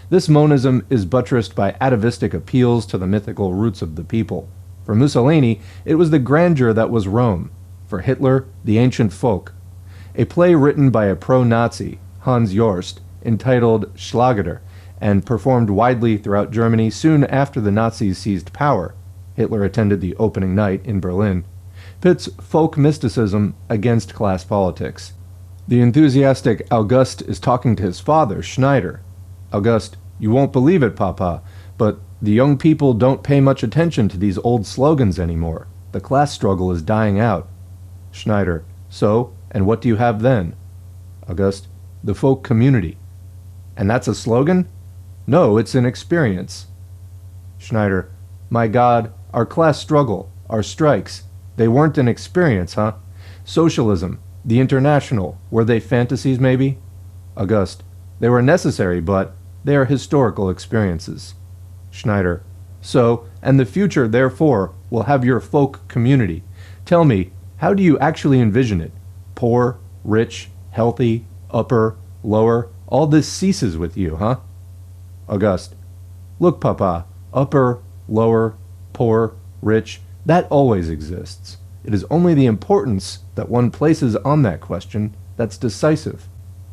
This monism is buttressed by atavistic appeals to the mythical roots of the people. For Mussolini, it was the grandeur that was Rome. For Hitler, the ancient folk. A play written by a pro-Nazi, Hans Jost, entitled Schlageter, and performed widely throughout Germany soon after the Nazis seized power. Hitler attended the opening night in Berlin, pits folk mysticism against class politics. The enthusiastic August is talking to his father, Schneider. August, you won't believe it, Papa, but the young people don't pay much attention to these old slogans anymore. The class struggle is dying out. Schneider, so, and what do you have then? August, the folk community. And that's a slogan? No, it's an experience. Schneider, my God, our class struggle, our strikes, they weren't an experience, huh? Socialism, the International, were they fantasies maybe? August, they were necessary, but they are historical experiences. Schneider, so, and the future, therefore, will have your folk community. Tell me, how do you actually envision it? Poor, rich, healthy, upper, lower, all this ceases with you, huh? August, look, Papa, upper, lower, poor, rich, that always exists. It is only the importance that one places on that question that's decisive.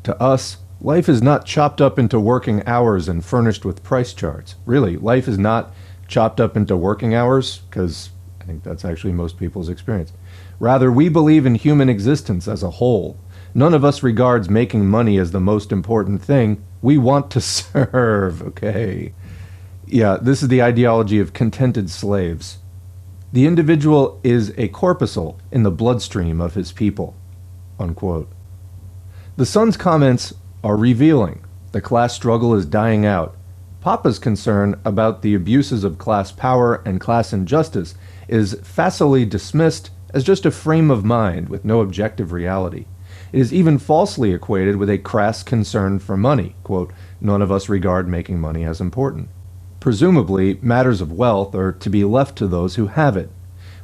To us, life is not chopped up into working hours and furnished with price charts. Really, life is not chopped up into working hours, because I think that's actually most people's experience. Rather, we believe in human existence as a whole. None of us regards making money as the most important thing. We want to serve, okay? Yeah, this is the ideology of contented slaves. The individual is a corpuscle in the bloodstream of his people, unquote. The son's comments are revealing. The class struggle is dying out. Papa's concern about the abuses of class power and class injustice is facilely dismissed as just a frame of mind with no objective reality. It is even falsely equated with a crass concern for money. Quote, none of us regard making money as important. Presumably, matters of wealth are to be left to those who have it.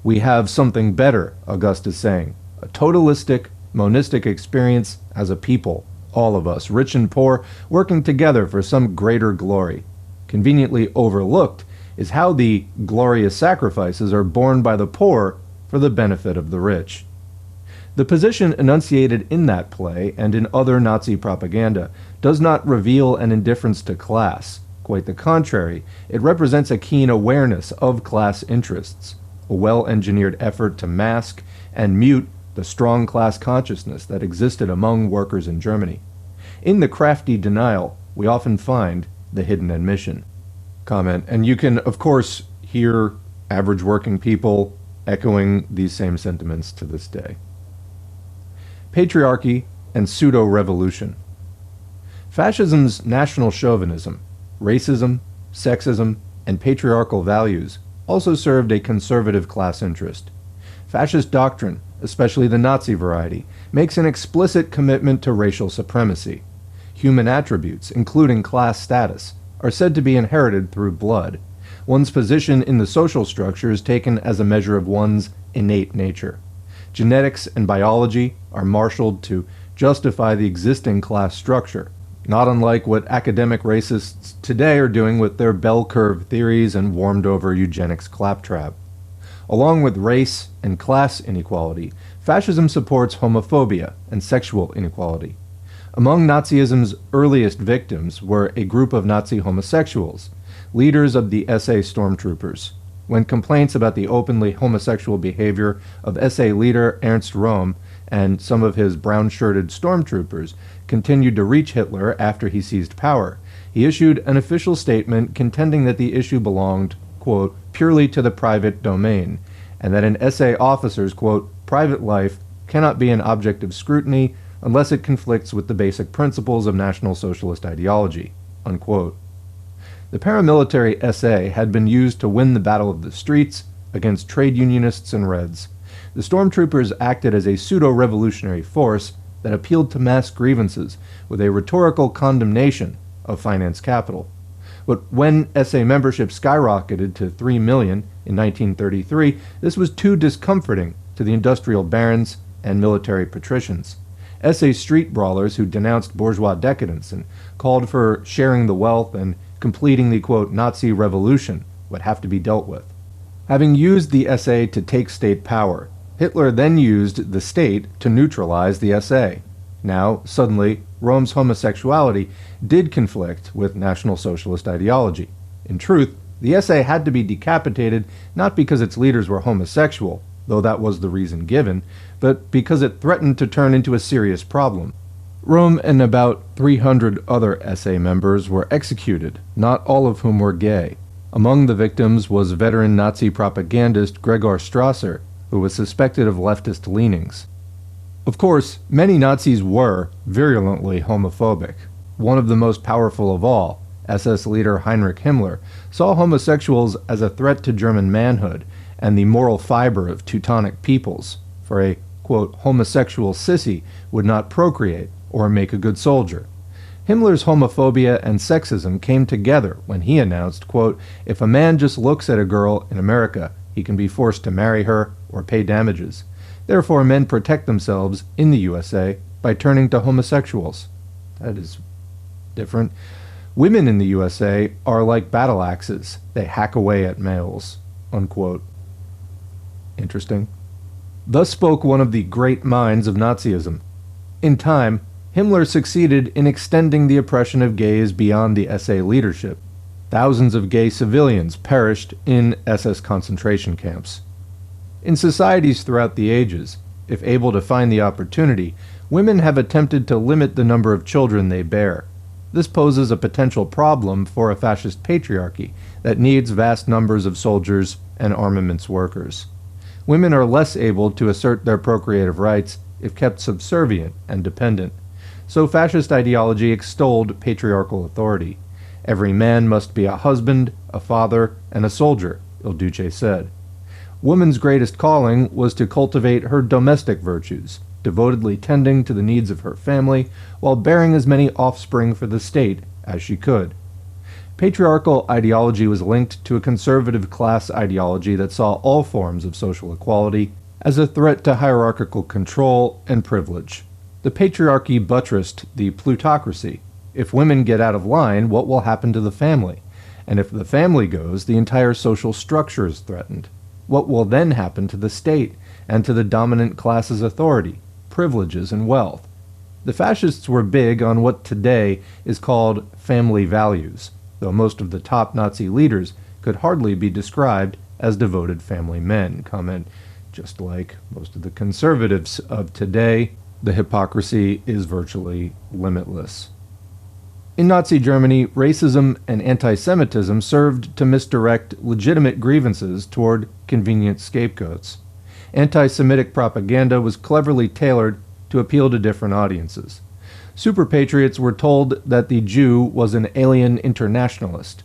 We have something better, August is saying, a totalistic, monistic experience as a people, all of us, rich and poor, working together for some greater glory. Conveniently overlooked is how the glorious sacrifices are borne by the poor for the benefit of the rich. The position enunciated in that play and in other Nazi propaganda does not reveal an indifference to class. Quite the contrary, it represents a keen awareness of class interests, a well-engineered effort to mask and mute the strong class consciousness that existed among workers in Germany. In the crafty denial, we often find the hidden admission. Comment, and you can, of course, hear average working people echoing these same sentiments to this day. Patriarchy and Pseudo-Revolution. Fascism's national chauvinism, racism, sexism, and patriarchal values also served a conservative class interest. Fascist doctrine, especially the Nazi variety, makes an explicit commitment to racial supremacy. Human attributes, including class status, are said to be inherited through blood. One's position in the social structure is taken as a measure of one's innate nature. Genetics and biology are marshaled to justify the existing class structure. not unlike what academic racists today are doing with their bell curve theories and warmed-over eugenics claptrap. Along with race and class inequality, fascism supports homophobia and sexual inequality. Among Nazism's earliest victims were a group of Nazi homosexuals, leaders of the SA stormtroopers. When complaints about the openly homosexual behavior of SA leader Ernst Röhm and some of his brown-shirted stormtroopers continued to reach Hitler after he seized power, he issued an official statement contending that the issue belonged, quote, purely to the private domain, and that an SA officer's, quote, private life cannot be an object of scrutiny unless it conflicts with the basic principles of National Socialist ideology, unquote. The paramilitary SA had been used to win the battle of the streets against trade unionists and Reds. The stormtroopers acted as a pseudo-revolutionary force that appealed to mass grievances with a rhetorical condemnation of finance capital. But when SA membership skyrocketed to 3 million in 1933, this was too discomforting to the industrial barons and military patricians. SA street brawlers who denounced bourgeois decadence and called for sharing the wealth and completing the, quote, Nazi revolution would have to be dealt with. Having used the SA to take state power, Hitler then used the state to neutralize the SA. Now, suddenly, Röhm's homosexuality did conflict with National Socialist ideology. In truth, the SA had to be decapitated not because its leaders were homosexual, though that was the reason given, but because it threatened to turn into a serious problem. Röhm and about 300 other SA members were executed, not all of whom were gay. Among the victims was veteran Nazi propagandist Gregor Strasser, who was suspected of leftist leanings. Of course, many Nazis were virulently homophobic. One of the most powerful of all, SS leader Heinrich Himmler, saw homosexuals as a threat to German manhood and the moral fiber of Teutonic peoples, for a, quote, homosexual sissy would not procreate or make a good soldier. Himmler's homophobia and sexism came together when he announced, quote, if a man just looks at a girl in America, he can be forced to marry her or pay damages. Therefore, men protect themselves in the USA by turning to homosexuals. That is different. Women in the USA are like battle axes. They hack away at males, unquote. Interesting. Thus spoke one of the great minds of Nazism. In time, Himmler succeeded in extending the oppression of gays beyond the SA leadership. Thousands of gay civilians perished in SS concentration camps. In societies throughout the ages, if able to find the opportunity, women have attempted to limit the number of children they bear. This poses a potential problem for a fascist patriarchy that needs vast numbers of soldiers and armaments workers. Women are less able to assert their procreative rights if kept subservient and dependent. So fascist ideology extolled patriarchal authority. Every man must be a husband, a father, and a soldier, Il Duce said. Woman's greatest calling was to cultivate her domestic virtues, devotedly tending to the needs of her family, while bearing as many offspring for the state as she could. Patriarchal ideology was linked to a conservative class ideology that saw all forms of social equality as a threat to hierarchical control and privilege. The patriarchy buttressed the plutocracy. If women get out of line, what will happen to the family? And if the family goes, the entire social structure is threatened. What will then happen to the state and to the dominant class's authority, privileges, and wealth? The fascists were big on what today is called family values, though most of the top Nazi leaders could hardly be described as devoted family men. Comment, just like most of the conservatives of today, the hypocrisy is virtually limitless. In Nazi Germany, racism and anti-Semitism served to misdirect legitimate grievances toward convenient scapegoats. Anti-Semitic propaganda was cleverly tailored to appeal to different audiences. Super-patriots were told that the Jew was an alien internationalist.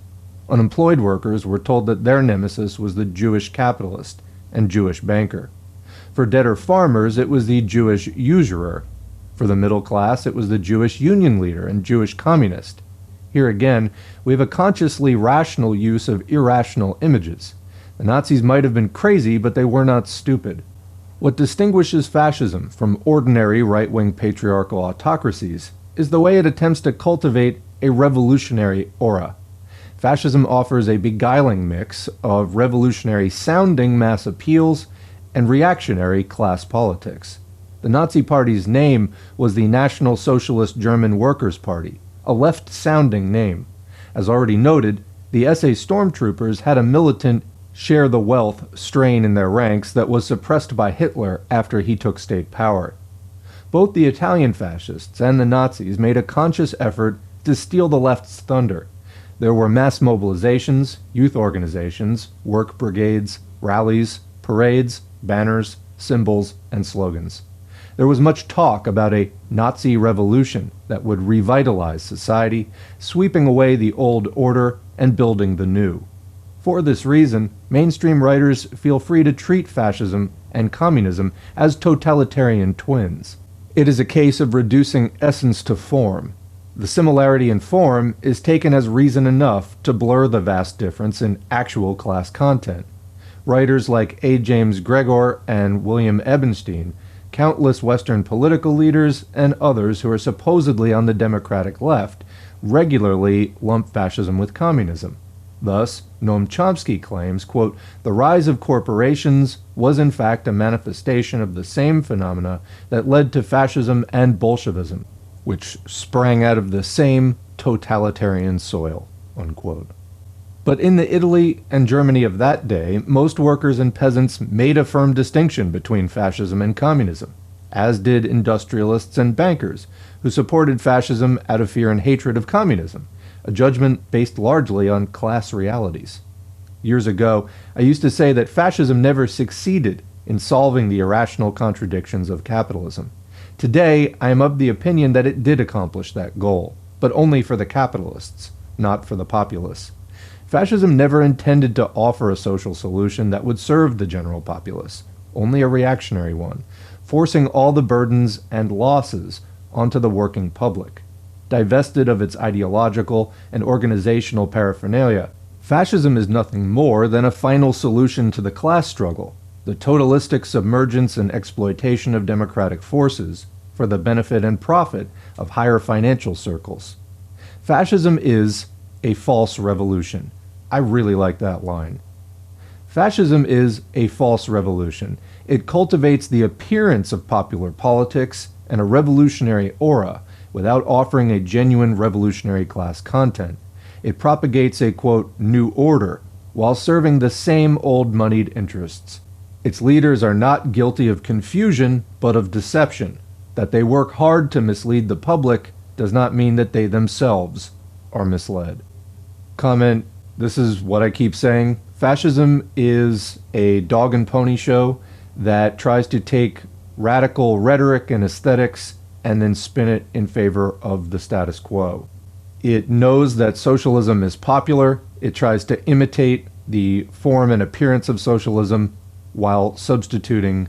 Unemployed workers were told that their nemesis was the Jewish capitalist and Jewish banker. For debtor farmers, it was the Jewish usurer. For the middle class, it was the Jewish union leader and Jewish communist. Here again, we have a consciously rational use of irrational images. The Nazis might have been crazy, but they were not stupid. What distinguishes fascism from ordinary right-wing patriarchal autocracies is the way it attempts to cultivate a revolutionary aura. Fascism offers a beguiling mix of revolutionary-sounding mass appeals and reactionary class politics. The Nazi Party's name was the National Socialist German Workers' Party, a left-sounding name. As already noted, the SS stormtroopers had a militant share-the-wealth strain in their ranks that was suppressed by Hitler after he took state power. Both the Italian fascists and the Nazis made a conscious effort to steal the left's thunder. There were mass mobilizations, youth organizations, work brigades, rallies, parades, banners, symbols, and slogans. There was much talk about a Nazi revolution that would revitalize society, sweeping away the old order and building the new. For this reason, mainstream writers feel free to treat fascism and communism as totalitarian twins. It is a case of reducing essence to form. The similarity in form is taken as reason enough to blur the vast difference in actual class content. Writers like A. James Gregor and William Ebenstein, countless Western political leaders, and others who are supposedly on the democratic left, regularly lump fascism with communism. Thus, Noam Chomsky claims, quote, "The rise of corporations was in fact a manifestation of the same phenomena that led to fascism and Bolshevism, which sprang out of the same totalitarian soil," unquote. But in the Italy and Germany of that day, most workers and peasants made a firm distinction between fascism and communism, as did industrialists and bankers, who supported fascism out of fear and hatred of communism, a judgment based largely on class realities. Years ago, I used to say that fascism never succeeded in solving the irrational contradictions of capitalism. Today, I am of the opinion that it did accomplish that goal, but only for the capitalists, not for the populace. Fascism never intended to offer a social solution that would serve the general populace, only a reactionary one, forcing all the burdens and losses onto the working public. Divested of its ideological and organizational paraphernalia, fascism is nothing more than a final solution to the class struggle, the totalistic submergence and exploitation of democratic forces for the benefit and profit of higher financial circles. Fascism is a false revolution. I really like that line. Fascism is a false revolution. It cultivates the appearance of popular politics and a revolutionary aura without offering a genuine revolutionary class content. It propagates a, quote, new order while serving the same old moneyed interests. Its leaders are not guilty of confusion, but of deception. That they work hard to mislead the public does not mean that they themselves are misled. Comment, this is what I keep saying. Fascism is a dog and pony show that tries to take radical rhetoric and aesthetics and then spin it in favor of the status quo. It knows that socialism is popular. It tries to imitate the form and appearance of socialism while substituting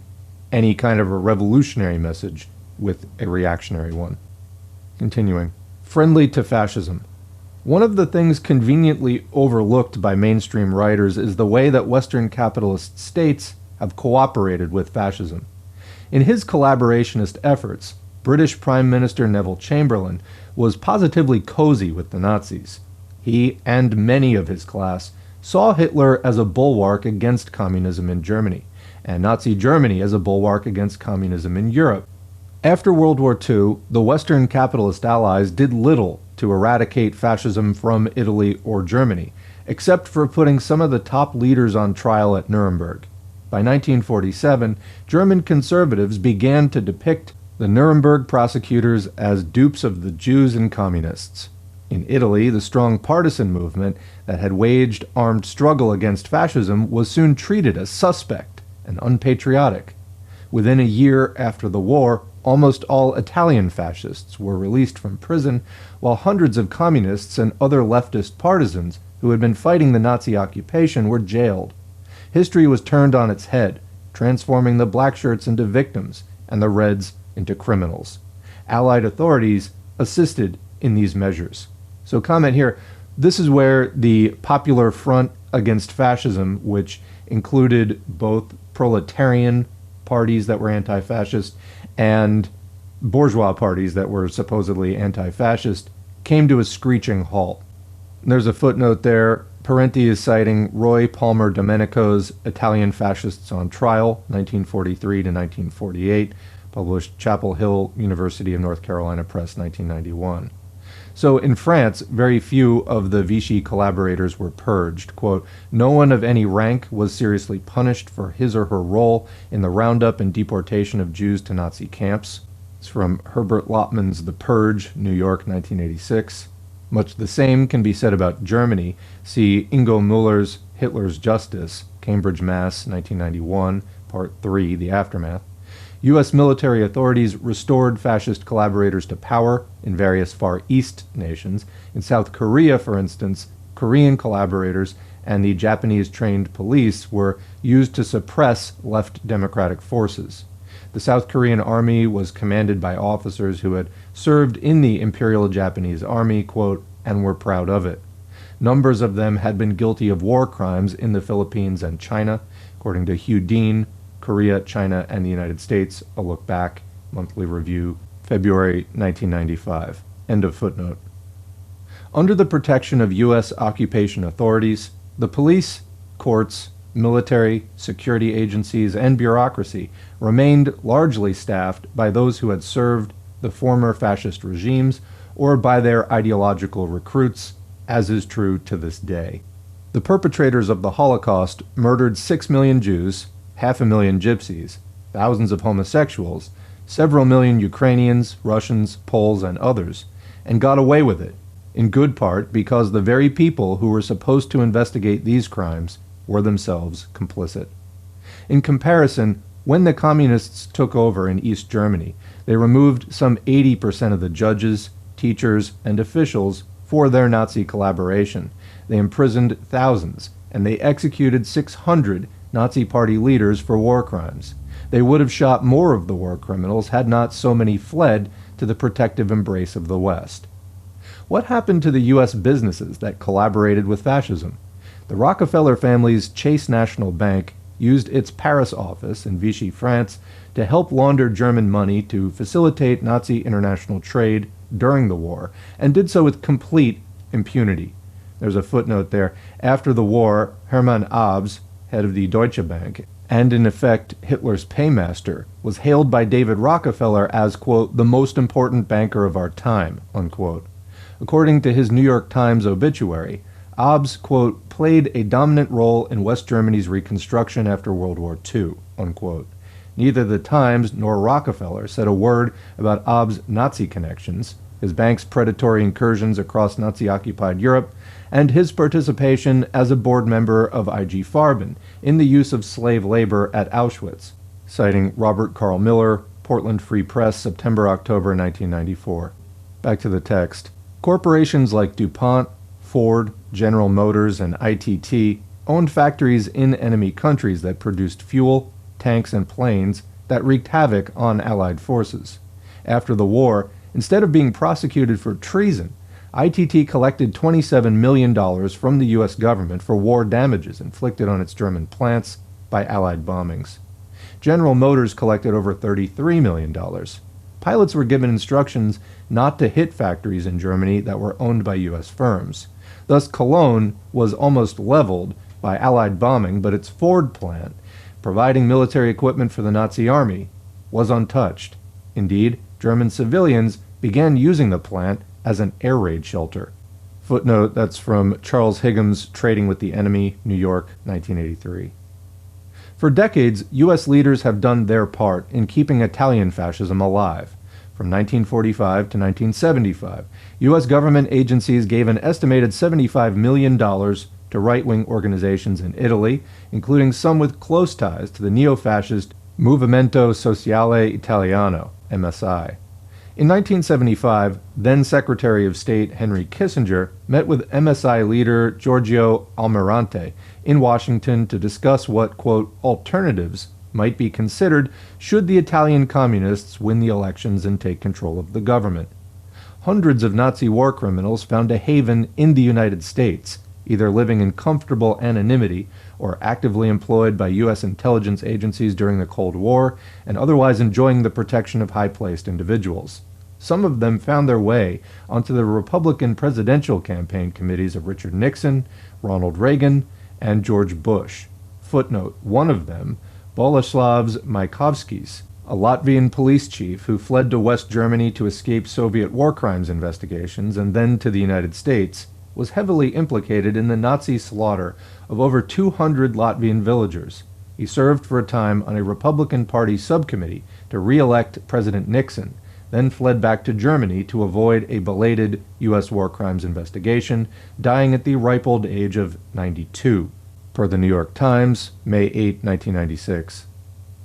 any kind of a revolutionary message with a reactionary one. Continuing. Friendly to fascism. One of the things conveniently overlooked by mainstream writers is the way that Western capitalist states have cooperated with fascism. In his collaborationist efforts, British Prime Minister Neville Chamberlain was positively cozy with the Nazis. He, and many of his class, saw Hitler as a bulwark against communism in Germany, and Nazi Germany as a bulwark against communism in Europe. After World War II, the Western capitalist allies did little to eradicate fascism from Italy or Germany, except for putting some of the top leaders on trial at Nuremberg. By 1947, German conservatives began to depict the Nuremberg prosecutors as dupes of the Jews and communists. In Italy, the strong partisan movement that had waged armed struggle against fascism was soon treated as suspect and unpatriotic. Within a year after the war, almost all Italian fascists were released from prison, while hundreds of communists and other leftist partisans who had been fighting the Nazi occupation were jailed. History was turned on its head, transforming the Blackshirts into victims and the Reds into criminals. Allied authorities assisted in these measures. So comment here, this is where the Popular Front Against Fascism, which included both proletarian parties that were anti-fascist and bourgeois parties that were supposedly anti-fascist came to a screeching halt. There's a footnote there. Parenti is citing Roy Palmer Domenico's Italian Fascists on Trial, 1943 to 1948, published Chapel Hill, University of North Carolina Press, 1991. So in France, very few of the Vichy collaborators were purged. Quote, no one of any rank was seriously punished for his or her role in the roundup and deportation of Jews to Nazi camps. It's from Herbert Lotman's The Purge, New York, 1986. Much the same can be said about Germany. See Ingo Müller's Hitler's Justice, Cambridge, Mass., 1991, Part 3, The Aftermath. U.S. military authorities restored fascist collaborators to power in various Far East nations. In South Korea, for instance, Korean collaborators and the Japanese-trained police were used to suppress left democratic forces. The South Korean army was commanded by officers who had served in the Imperial Japanese Army, quote, and were proud of it. Numbers of them had been guilty of war crimes in the Philippines and China, according to Hugh Dean, Korea, China, and the United States, a look back, monthly review, February 1995. End of footnote. Under the protection of U.S. occupation authorities, the police, courts, military, security agencies, and bureaucracy remained largely staffed by those who had served the former fascist regimes or by their ideological recruits, as is true to this day. The perpetrators of the Holocaust murdered 6 million Jews, 500,000 gypsies, thousands of homosexuals, several million Ukrainians, Russians, Poles, and others, and got away with it, in good part because the very people who were supposed to investigate these crimes were themselves complicit. In comparison, when the communists took over in East Germany, they removed some 80% of the judges, teachers, and officials for their Nazi collaboration. They imprisoned thousands, and they executed 600 Nazi Party leaders for war crimes. They would have shot more of the war criminals had not so many fled to the protective embrace of the West. What happened to the U.S. businesses that collaborated with fascism? The Rockefeller family's Chase National Bank used its Paris office in Vichy, France, to help launder German money to facilitate Nazi international trade during the war, and did so with complete impunity. There's a footnote there. After the war, Hermann Abs, head of the Deutsche Bank, and in effect Hitler's paymaster, was hailed by David Rockefeller as, quote, the most important banker of our time, unquote. According to his New York Times obituary, Abs, quote, played a dominant role in West Germany's reconstruction after World War II, unquote. Neither the Times nor Rockefeller said a word about Abs' Nazi connections, his bank's predatory incursions across Nazi-occupied Europe, and his participation as a board member of IG Farben in the use of slave labor at Auschwitz, citing Robert Carl Miller, Portland Free Press, September-October 1994. Back to the text. Corporations like DuPont, Ford, General Motors, and ITT owned factories in enemy countries that produced fuel, tanks, and planes that wreaked havoc on Allied forces. After the war, instead of being prosecuted for treason, ITT collected $27 million from the U.S. government for war damages inflicted on its German plants by Allied bombings. General Motors collected over $33 million. Pilots were given instructions not to hit factories in Germany that were owned by U.S. firms. Thus, Cologne was almost leveled by Allied bombing, but its Ford plant, providing military equipment for the Nazi army, was untouched. Indeed, German civilians began using the plant as an air raid shelter. Footnote, that's from Charles Higgum's Trading with the Enemy, New York, 1983. For decades, U.S. leaders have done their part in keeping Italian fascism alive. From 1945 to 1975, U.S. government agencies gave an estimated $75 million to right-wing organizations in Italy, including some with close ties to the neo-fascist Movimento Sociale Italiano, MSI. In 1975, then Secretary of State Henry Kissinger met with MSI leader Giorgio Almirante in Washington to discuss what, quote, alternatives might be considered should the Italian communists win the elections and take control of the government. Hundreds of Nazi war criminals found a haven in the United States, either living in comfortable anonymity or actively employed by U.S. intelligence agencies during the Cold War, and otherwise enjoying the protection of high-placed individuals. Some of them found their way onto the Republican presidential campaign committees of Richard Nixon, Ronald Reagan, and George Bush. Footnote, one of them, Boleslavs Maikovskis, a Latvian police chief who fled to West Germany to escape Soviet war crimes investigations and then to the United States, was heavily implicated in the Nazi slaughter of over 200 Latvian villagers. He served for a time on a Republican Party subcommittee to re-elect President Nixon, then fled back to Germany to avoid a belated U.S. war crimes investigation, dying at the ripe old age of 92. Per the New York Times, May 8, 1996.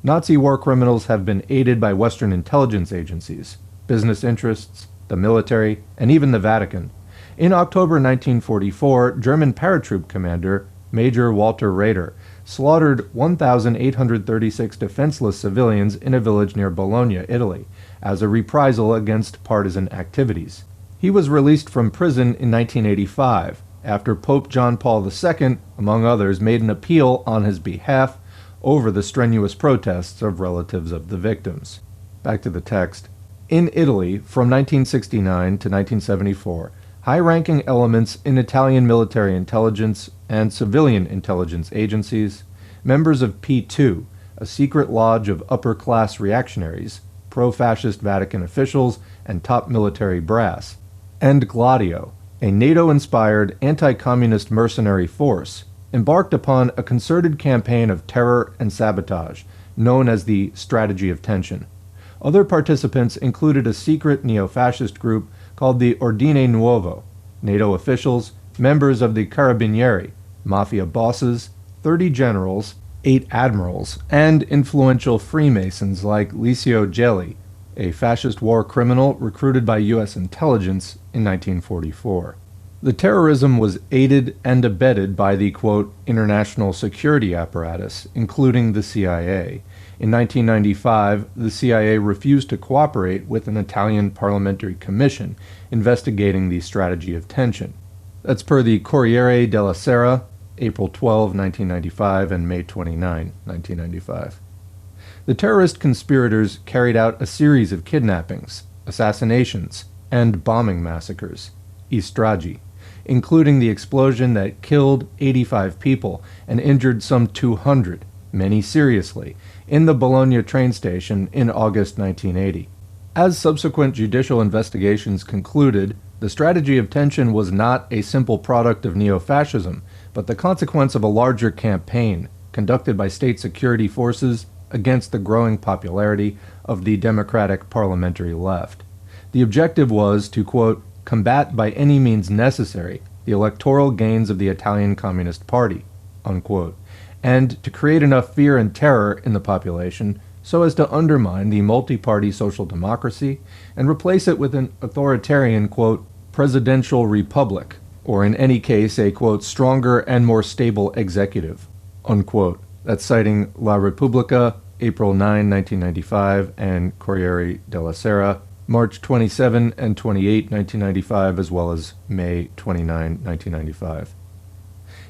Nazi war criminals have been aided by Western intelligence agencies, business interests, the military, and even the Vatican. In October 1944, German paratroop commander Major Walter Raeder slaughtered 1,836 defenseless civilians in a village near Bologna, Italy, as a reprisal against partisan activities. He was released from prison in 1985, after Pope John Paul II, among others, made an appeal on his behalf over the strenuous protests of relatives of the victims. Back to the text. In Italy, from 1969 to 1974, high-ranking elements in Italian military intelligence and civilian intelligence agencies, members of P2, a secret lodge of upper-class reactionaries, pro-fascist Vatican officials, and top military brass, and Gladio, a NATO-inspired anti-communist mercenary force, embarked upon a concerted campaign of terror and sabotage, known as the Strategy of Tension. Other participants included a secret neo-fascist group called the Ordine Nuovo, NATO officials, members of the Carabinieri, mafia bosses, 30 generals, 8 admirals, and influential Freemasons like Licio Gelli, a fascist war criminal recruited by U.S. intelligence in 1944. The terrorism was aided and abetted by the, quote, international security apparatus, including the CIA. In 1995, the CIA refused to cooperate with an Italian parliamentary commission investigating the Strategy of Tension. That's per the Corriere della Sera, April 12, 1995, and May 29, 1995. The terrorist conspirators carried out a series of kidnappings, assassinations, and bombing massacres, Istragi, including the explosion that killed 85 people and injured some 200, many seriously, in the Bologna train station in August 1980. As subsequent judicial investigations concluded, the Strategy of Tension was not a simple product of neo-fascism, but the consequence of a larger campaign conducted by state security forces against the growing popularity of the democratic parliamentary left. The objective was to, quote, combat by any means necessary the electoral gains of the Italian Communist Party, unquote, and to create enough fear and terror in the population so as to undermine the multi-party social democracy and replace it with an authoritarian, quote, presidential republic, or in any case a, quote, stronger and more stable executive, unquote. That's citing La Repubblica, April 9, 1995, and Corriere della Sera, March 27 and 28, 1995, as well as May 29, 1995.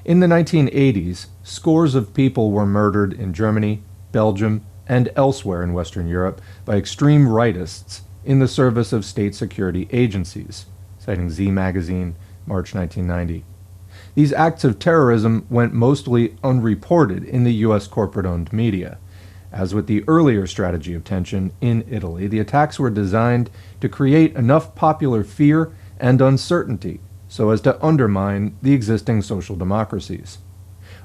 In the 1980s, scores of people were murdered in Germany, Belgium, and elsewhere in Western Europe by extreme rightists in the service of state security agencies, citing Z Magazine, March 1990. These acts of terrorism went mostly unreported in the U.S. corporate-owned media. As with the earlier Strategy of Tension in Italy, the attacks were designed to create enough popular fear and uncertainty so as to undermine the existing social democracies.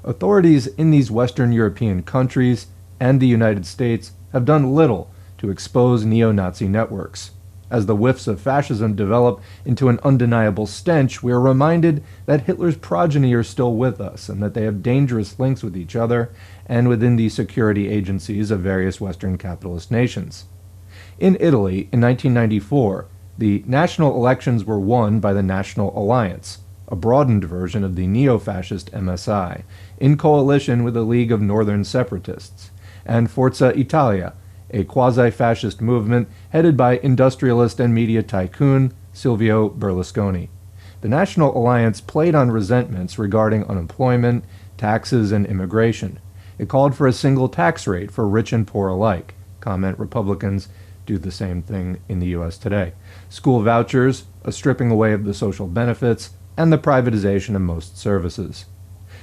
Authorities in these Western European countries and the United States have done little to expose neo-Nazi networks. As the whiffs of fascism develop into an undeniable stench, we are reminded that Hitler's progeny are still with us and that they have dangerous links with each other and within the security agencies of various Western capitalist nations. In Italy, in 1994, the national elections were won by the National Alliance, a broadened version of the neo-fascist MSI, in coalition with the League of Northern Separatists, and Forza Italia, a quasi-fascist movement headed by industrialist and media tycoon Silvio Berlusconi. the National Alliance played on resentments regarding unemployment, taxes, and immigration. It called for a single tax rate for rich and poor alike. Comment Republicans do the same thing in the U.S. today. School vouchers, a stripping away of the social benefits, and the privatization of most services.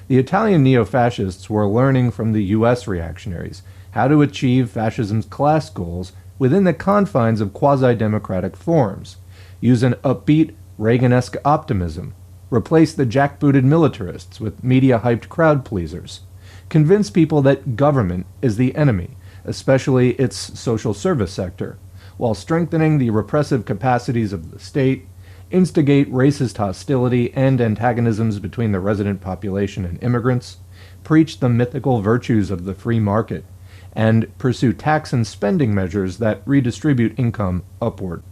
The Italian neo-fascists were learning from the U.S. reactionaries how to achieve fascism's class goals within the confines of quasi-democratic forms, use an upbeat, Reagan-esque optimism, replace the jackbooted militarists with media-hyped crowd-pleasers, convince people that government is the enemy, especially its social service sector, while strengthening the repressive capacities of the state, instigate racist hostility and antagonisms between the resident population and immigrants, preach the mythical virtues of the free market, and pursue tax and spending measures that redistribute income upward.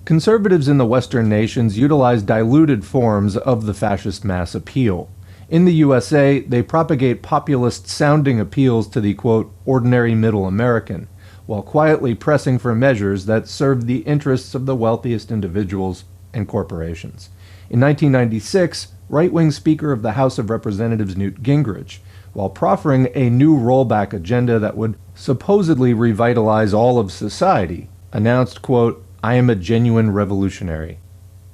Conservatives in the Western nations utilize diluted forms of the fascist mass appeal. In the USA, they propagate populist-sounding appeals to the, quote, ordinary middle American, while quietly pressing for measures that serve the interests of the wealthiest individuals and corporations. In 1996, right-wing Speaker of the House of Representatives Newt Gingrich, while proffering a new rollback agenda that would supposedly revitalize all of society, announced, quote, I am a genuine revolutionary.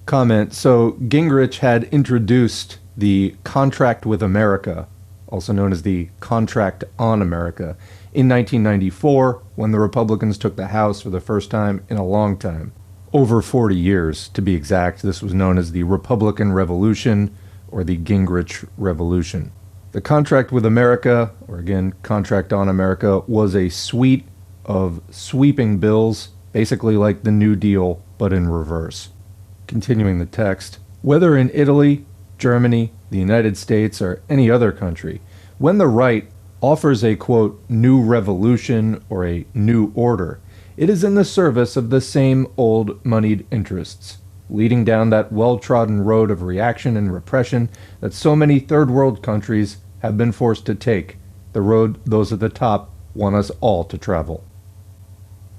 Comment, so Gingrich had introduced the Contract with America, also known as the Contract on America, in 1994 when the Republicans took the House for the first time in a long time. Over 40 years, to be exact. This was known as the Republican Revolution or the Gingrich Revolution. The Contract with America, or again, Contract on America, was a suite of sweeping bills, basically like the New Deal, but in reverse. Continuing the text, whether in Italy, Germany, the United States, or any other country, when the right offers a, quote, new revolution or a new order, it is in the service of the same old moneyed interests, leading down that well-trodden road of reaction and repression that so many third-world countries have been forced to take, the road those at the top want us all to travel.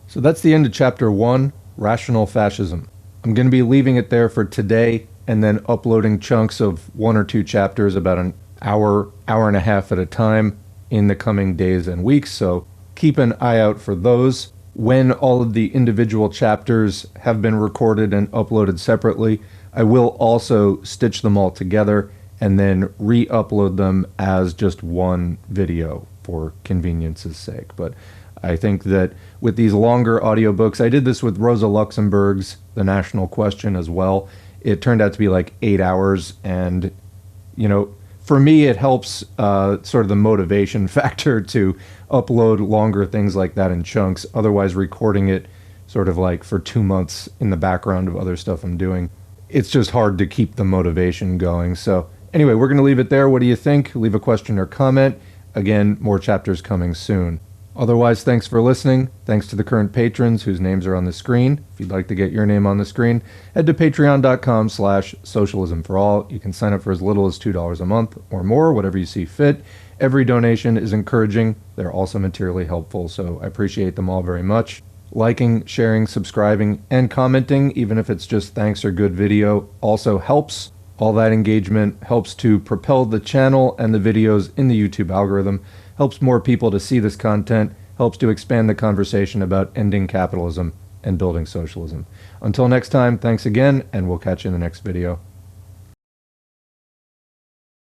So that's the end of Chapter 1, Rational Fascism. I'm going to be leaving it there for today and then uploading chunks of 1 or 2 chapters about an hour, hour and a half at a time in the coming days and weeks, so keep an eye out for those. When all of the individual chapters have been recorded and uploaded separately, I will also stitch them all together and then re-upload them as just one video for convenience's sake. But I think that with these longer audiobooks, I did this with Rosa Luxemburg's The National Question as well. It turned out to be like 8 hours, and, you know, for me it helps sort of the motivation factor to upload longer things like that in chunks. Otherwise, recording it sort of like for 2 months in the background of other stuff I'm doing, it's just hard to keep the motivation going. So anyway, we're going to leave it there. What do you think? Leave a question or comment. Again, more chapters coming soon. Otherwise, thanks for listening. Thanks to the current patrons whose names are on the screen. If you'd like to get your name on the screen, head to patreon.com/socialismforall. You can sign up for as little as $2 a month or more, whatever you see fit. Every donation is encouraging. They're also materially helpful, so I appreciate them all very much. Liking, sharing, subscribing, and commenting, even if it's just thanks or good video, also helps. All that engagement helps to propel the channel and the videos in the YouTube algorithm, helps more people to see this content, helps to expand the conversation about ending capitalism and building socialism. Until next time, thanks again, and we'll catch you in the next video.